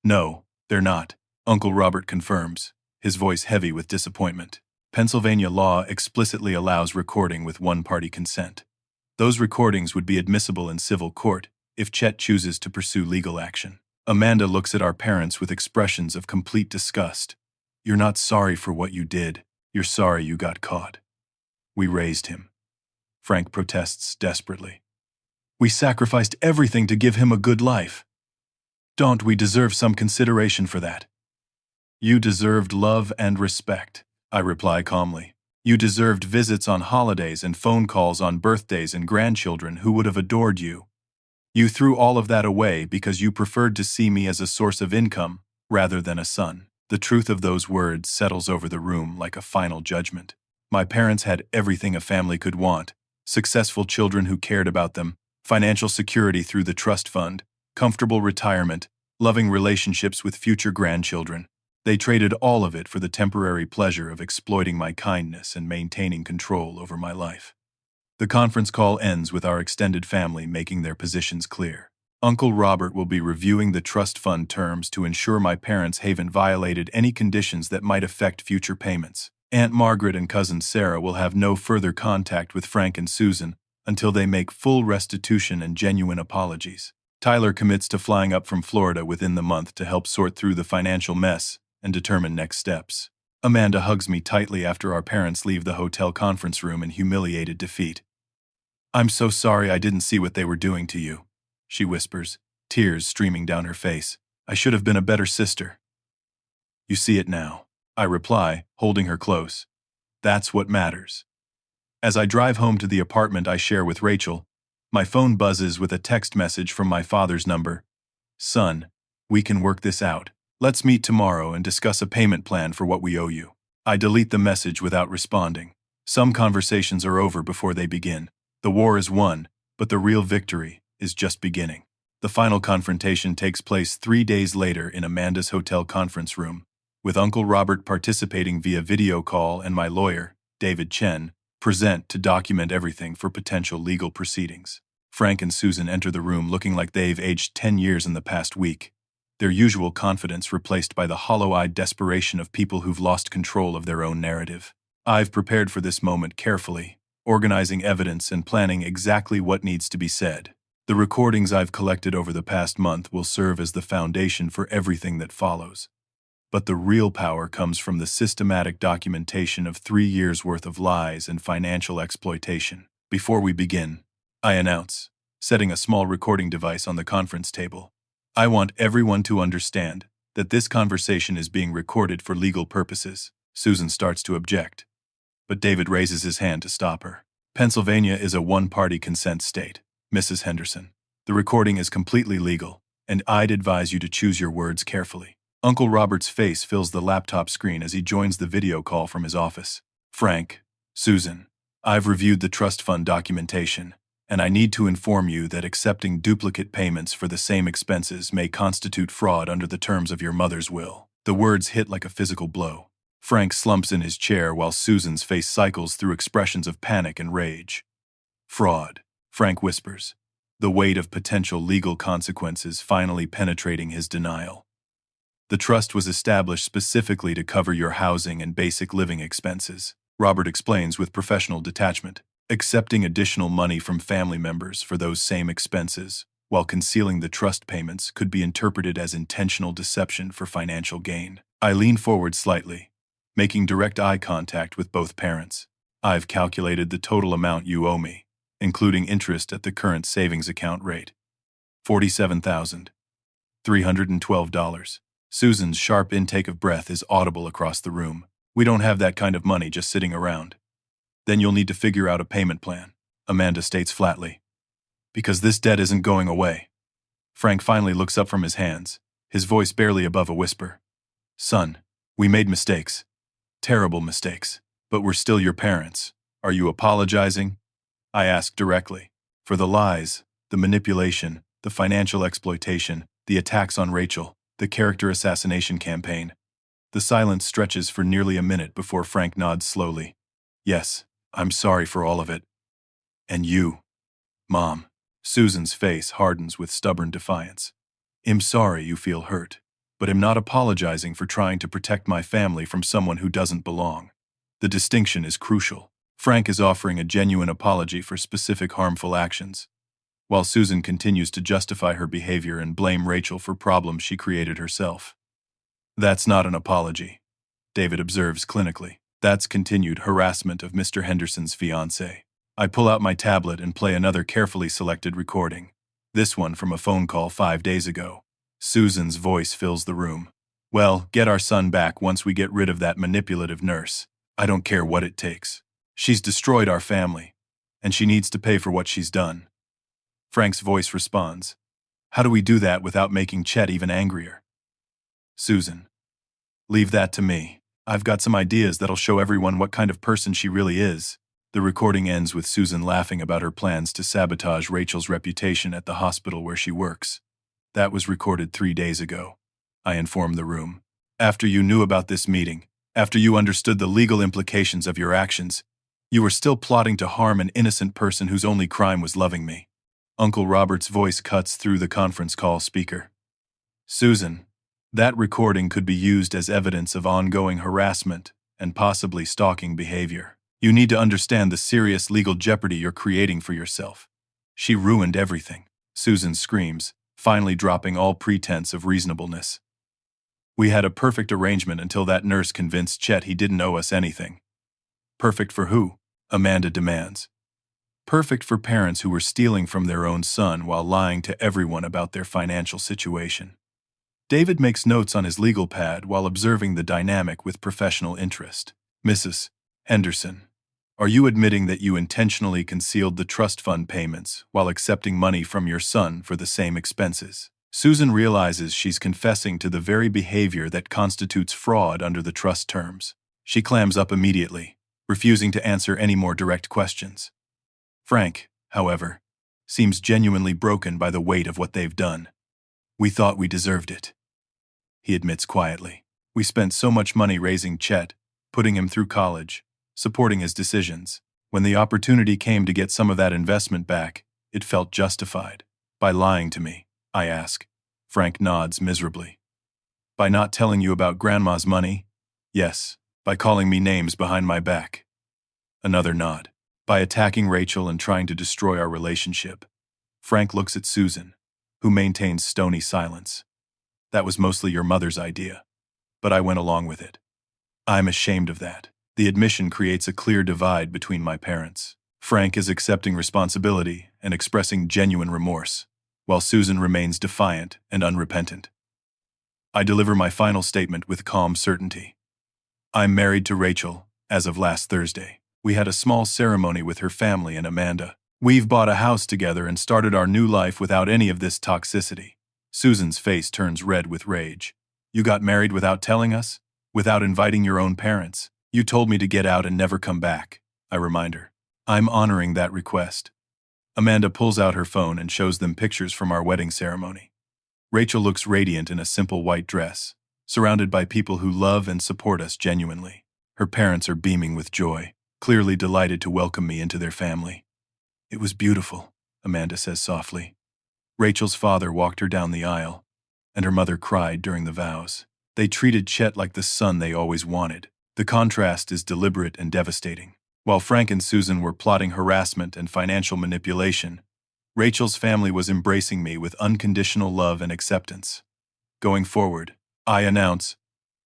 No, they're not, Uncle Robert confirms, his voice heavy with disappointment. Pennsylvania law explicitly allows recording with one-party consent. Those recordings would be admissible in civil court if Chet chooses to pursue legal action. Amanda looks at our parents with expressions of complete disgust. You're not sorry for what you did. You're sorry you got caught. We raised him. Frank protests desperately. We sacrificed everything to give him a good life. Don't we deserve some consideration for that? You deserved love and respect, I reply calmly. You deserved visits on holidays and phone calls on birthdays and grandchildren who would have adored you. You threw all of that away because you preferred to see me as a source of income rather than a son. The truth of those words settles over the room like a final judgment. My parents had everything a family could want: successful children who cared about them, financial security through the trust fund, comfortable retirement, loving relationships with future grandchildren. They traded all of it for the temporary pleasure of exploiting my kindness and maintaining control over my life. The conference call ends with our extended family making their positions clear. Uncle Robert will be reviewing the trust fund terms to ensure my parents haven't violated any conditions that might affect future payments. Aunt Margaret and cousin Sarah will have no further contact with Frank and Susan until they make full restitution and genuine apologies. Tyler commits to flying up from Florida within the month to help sort through the financial mess and determine next steps. Amanda hugs me tightly after our parents leave the hotel conference room in humiliated defeat. I'm so sorry I didn't see what they were doing to you, she whispers, tears streaming down her face. I should have been a better sister. You see it now, I reply, holding her close. That's what matters. As I drive home to the apartment I share with Rachel, my phone buzzes with a text message from my father's number. Son, we can work this out. Let's meet tomorrow and discuss a payment plan for what we owe you. I delete the message without responding. Some conversations are over before they begin. The war is won, but the real victory is just beginning. The final confrontation takes place 3 days later in Amanda's hotel conference room, with Uncle Robert participating via video call and my lawyer, David Chen, present to document everything for potential legal proceedings. Frank and Susan enter the room looking like they've aged 10 years in the past week, their usual confidence replaced by the hollow-eyed desperation of people who've lost control of their own narrative. I've prepared for this moment carefully, organizing evidence and planning exactly what needs to be said. The recordings I've collected over the past month will serve as the foundation for everything that follows. But the real power comes from the systematic documentation of 3 years' worth of lies and financial exploitation. Before we begin, I announce, setting a small recording device on the conference table. I want everyone to understand that this conversation is being recorded for legal purposes. Susan starts to object, but David raises his hand to stop her. Pennsylvania is a one-party consent state, Mrs. Henderson. The recording is completely legal, and I'd advise you to choose your words carefully. Uncle Robert's face fills the laptop screen as he joins the video call from his office. Frank, Susan, I've reviewed the trust fund documentation, and I need to inform you that accepting duplicate payments for the same expenses may constitute fraud under the terms of your mother's will. The words hit like a physical blow. Frank slumps in his chair while Susan's face cycles through expressions of panic and rage. Fraud, Frank whispers, the weight of potential legal consequences finally penetrating his denial. The trust was established specifically to cover your housing and basic living expenses, Robert explains with professional detachment. Accepting additional money from family members for those same expenses, while concealing the trust payments, could be interpreted as intentional deception for financial gain. I lean forward slightly, making direct eye contact with both parents. I've calculated the total amount you owe me, including interest at the current savings account rate. $47,312. Susan's sharp intake of breath is audible across the room. We don't have that kind of money just sitting around. Then you'll need to figure out a payment plan, Amanda states flatly. Because this debt isn't going away. Frank finally looks up from his hands, his voice barely above a whisper. Son, we made mistakes. Terrible mistakes. But we're still your parents. Are you apologizing? I ask directly. For the lies, the manipulation, the financial exploitation, the attacks on Rachel, the character assassination campaign. The silence stretches for nearly a minute before Frank nods slowly. Yes, I'm sorry for all of it. And you, Mom. Susan's face hardens with stubborn defiance. I'm sorry you feel hurt, but I'm not apologizing for trying to protect my family from someone who doesn't belong. The distinction is crucial. Frank is offering a genuine apology for specific harmful actions, while Susan continues to justify her behavior and blame Rachel for problems she created herself. That's not an apology, David observes clinically. That's continued harassment of Mr. Henderson's fiancée. I pull out my tablet and play another carefully selected recording. This one from a phone call 5 days ago. Susan's voice fills the room. Well, get our son back once we get rid of that manipulative nurse. I don't care what it takes. She's destroyed our family, and she needs to pay for what she's done. Frank's voice responds. How do we do that without making Chet even angrier? Susan. Leave that to me. I've got some ideas that'll show everyone what kind of person she really is. The recording ends with Susan laughing about her plans to sabotage Rachel's reputation at the hospital where she works. That was recorded 3 days ago, I inform the room. After you knew about this meeting, after you understood the legal implications of your actions, you were still plotting to harm an innocent person whose only crime was loving me. Uncle Robert's voice cuts through the conference call speaker. Susan, that recording could be used as evidence of ongoing harassment and possibly stalking behavior. You need to understand the serious legal jeopardy you're creating for yourself. She ruined everything, Susan screams, finally dropping all pretense of reasonableness. We had a perfect arrangement until that nurse convinced Chet he didn't owe us anything. Perfect for who? Amanda demands. Perfect for parents who were stealing from their own son while lying to everyone about their financial situation. David makes notes on his legal pad while observing the dynamic with professional interest. Mrs. Henderson, are you admitting that you intentionally concealed the trust fund payments while accepting money from your son for the same expenses? Susan realizes she's confessing to the very behavior that constitutes fraud under the trust terms. She clams up immediately, refusing to answer any more direct questions. Frank, however, seems genuinely broken by the weight of what they've done. We thought we deserved it, he admits quietly. We spent so much money raising Chet, putting him through college, supporting his decisions. When the opportunity came to get some of that investment back, it felt justified. By lying to me, I ask. Frank nods miserably. By not telling you about Grandma's money? Yes. By calling me names behind my back? Another nod. By attacking Rachel and trying to destroy our relationship? Frank looks at Susan, who maintains stony silence. That was mostly your mother's idea, but I went along with it. I'm ashamed of that. The admission creates a clear divide between my parents. Frank is accepting responsibility and expressing genuine remorse, while Susan remains defiant and unrepentant. I deliver my final statement with calm certainty. I'm married to Rachel as of last Thursday. We had a small ceremony with her family and Amanda. We've bought a house together and started our new life without any of this toxicity. Susan's face turns red with rage. You got married without telling us? Without inviting your own parents? You told me to get out and never come back, I remind her. I'm honoring that request. Amanda pulls out her phone and shows them pictures from our wedding ceremony. Rachel looks radiant in a simple white dress, surrounded by people who love and support us genuinely. Her parents are beaming with joy, clearly delighted to welcome me into their family. "It was beautiful," Amanda says softly. Rachel's father walked her down the aisle, and her mother cried during the vows. They treated Chet like the son they always wanted. The contrast is deliberate and devastating. While Frank and Susan were plotting harassment and financial manipulation, Rachel's family was embracing me with unconditional love and acceptance. Going forward, I announce,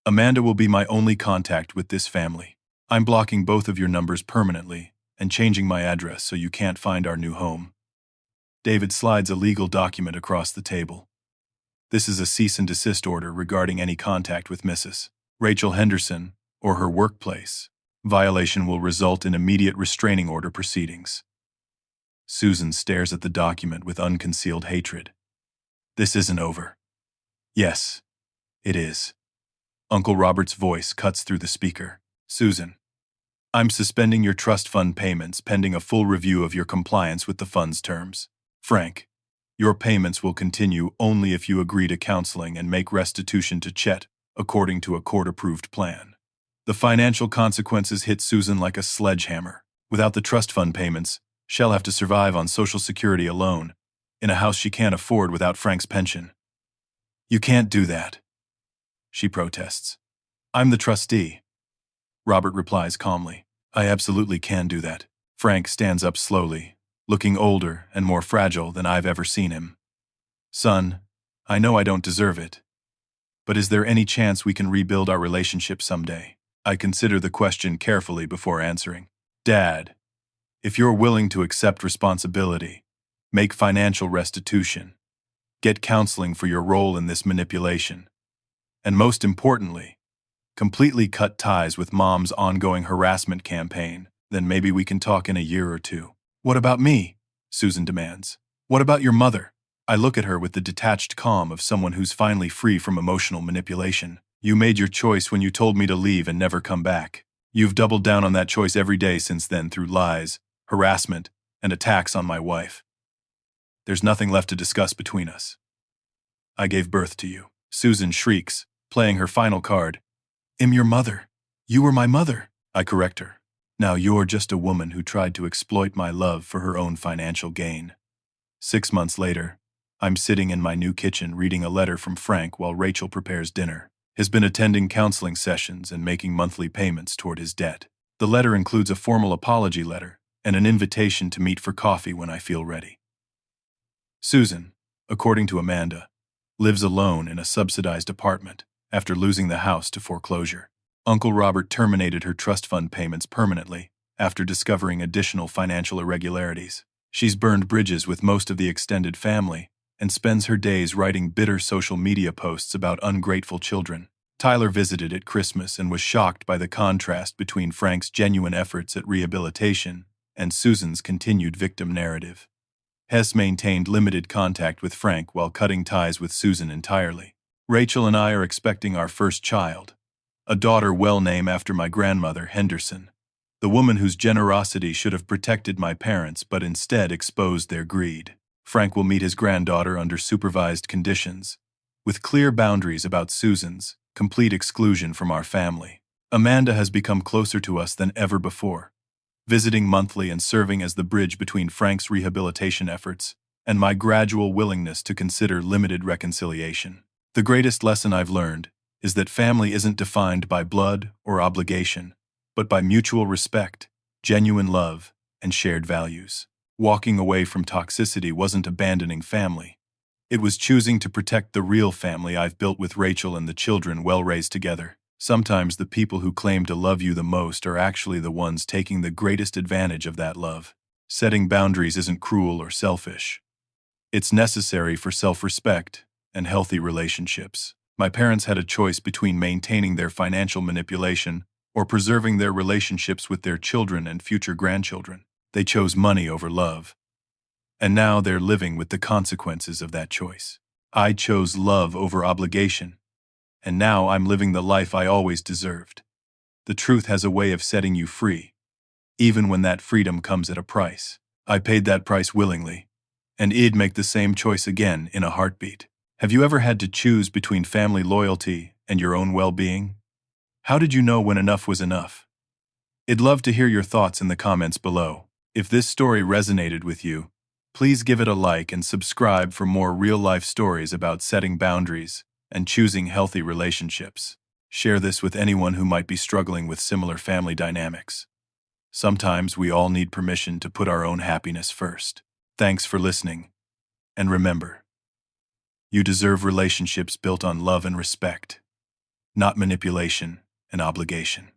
Amanda will be my only contact with this family. I'm blocking both of your numbers permanently and changing my address so you can't find our new home. David slides a legal document across the table. This is a cease and desist order regarding any contact with Mrs. Rachel Henderson or her workplace. Violation will result in immediate restraining order proceedings. Susan stares at the document with unconcealed hatred. This isn't over. Yes, it is. Uncle Robert's voice cuts through the speaker. Susan, I'm suspending your trust fund payments pending a full review of your compliance with the fund's terms. Frank, your payments will continue only if you agree to counseling and make restitution to Chet according to a court-approved plan. The financial consequences hit Susan like a sledgehammer. Without the trust fund payments, she'll have to survive on Social Security alone, in a house she can't afford without Frank's pension. You can't do that, she protests. I'm the trustee. Robert replies calmly. I absolutely can do that. Frank stands up slowly, looking older and more fragile than I've ever seen him. Son, I know I don't deserve it, but is there any chance we can rebuild our relationship someday? I consider the question carefully before answering. Dad, if you're willing to accept responsibility, make financial restitution, get counseling for your role in this manipulation, and most importantly, completely cut ties with Mom's ongoing harassment campaign, then maybe we can talk in a year or two. What about me? Susan demands. What about your mother? I look at her with the detached calm of someone who's finally free from emotional manipulation. You made your choice when you told me to leave and never come back. You've doubled down on that choice every day since then through lies, harassment, and attacks on my wife. There's nothing left to discuss between us. I gave birth to you. Susan shrieks, playing her final card. I'm your mother. You were my mother. I correct her. Now you're just a woman who tried to exploit my love for her own financial gain. 6 months later, I'm sitting in my new kitchen reading a letter from Frank while Rachel prepares dinner. He's been attending counseling sessions and making monthly payments toward his debt. The letter includes a formal apology letter and an invitation to meet for coffee when I feel ready. Susan, according to Amanda, lives alone in a subsidized apartment after losing the house to foreclosure. Uncle Robert terminated her trust fund payments permanently after discovering additional financial irregularities. She's burned bridges with most of the extended family and spends her days writing bitter social media posts about ungrateful children. Tyler visited at Christmas and was shocked by the contrast between Frank's genuine efforts at rehabilitation and Susan's continued victim narrative. Hess maintained limited contact with Frank while cutting ties with Susan entirely. Rachel and I are expecting our first child, a daughter well named after my grandmother, Henderson, the woman whose generosity should have protected my parents but instead exposed their greed. Frank will meet his granddaughter under supervised conditions, with clear boundaries about Susan's complete exclusion from our family. Amanda has become closer to us than ever before, visiting monthly and serving as the bridge between Frank's rehabilitation efforts and my gradual willingness to consider limited reconciliation. The greatest lesson I've learned is that family isn't defined by blood or obligation, but by mutual respect, genuine love, and shared values. Walking away from toxicity wasn't abandoning family. It was choosing to protect the real family I've built with Rachel and the children well raised together. Sometimes the people who claim to love you the most are actually the ones taking the greatest advantage of that love. Setting boundaries isn't cruel or selfish. It's necessary for self-respect and healthy relationships. My parents had a choice between maintaining their financial manipulation or preserving their relationships with their children and future grandchildren. They chose money over love. And now they're living with the consequences of that choice. I chose love over obligation. And now I'm living the life I always deserved. The truth has a way of setting you free, even when that freedom comes at a price. I paid that price willingly, and I'd make the same choice again in a heartbeat. Have you ever had to choose between family loyalty and your own well-being? How did you know when enough was enough? I'd love to hear your thoughts in the comments below. If this story resonated with you, please give it a like and subscribe for more real-life stories about setting boundaries and choosing healthy relationships. Share this with anyone who might be struggling with similar family dynamics. Sometimes we all need permission to put our own happiness first. Thanks for listening. And remember, you deserve relationships built on love and respect, not manipulation and obligation.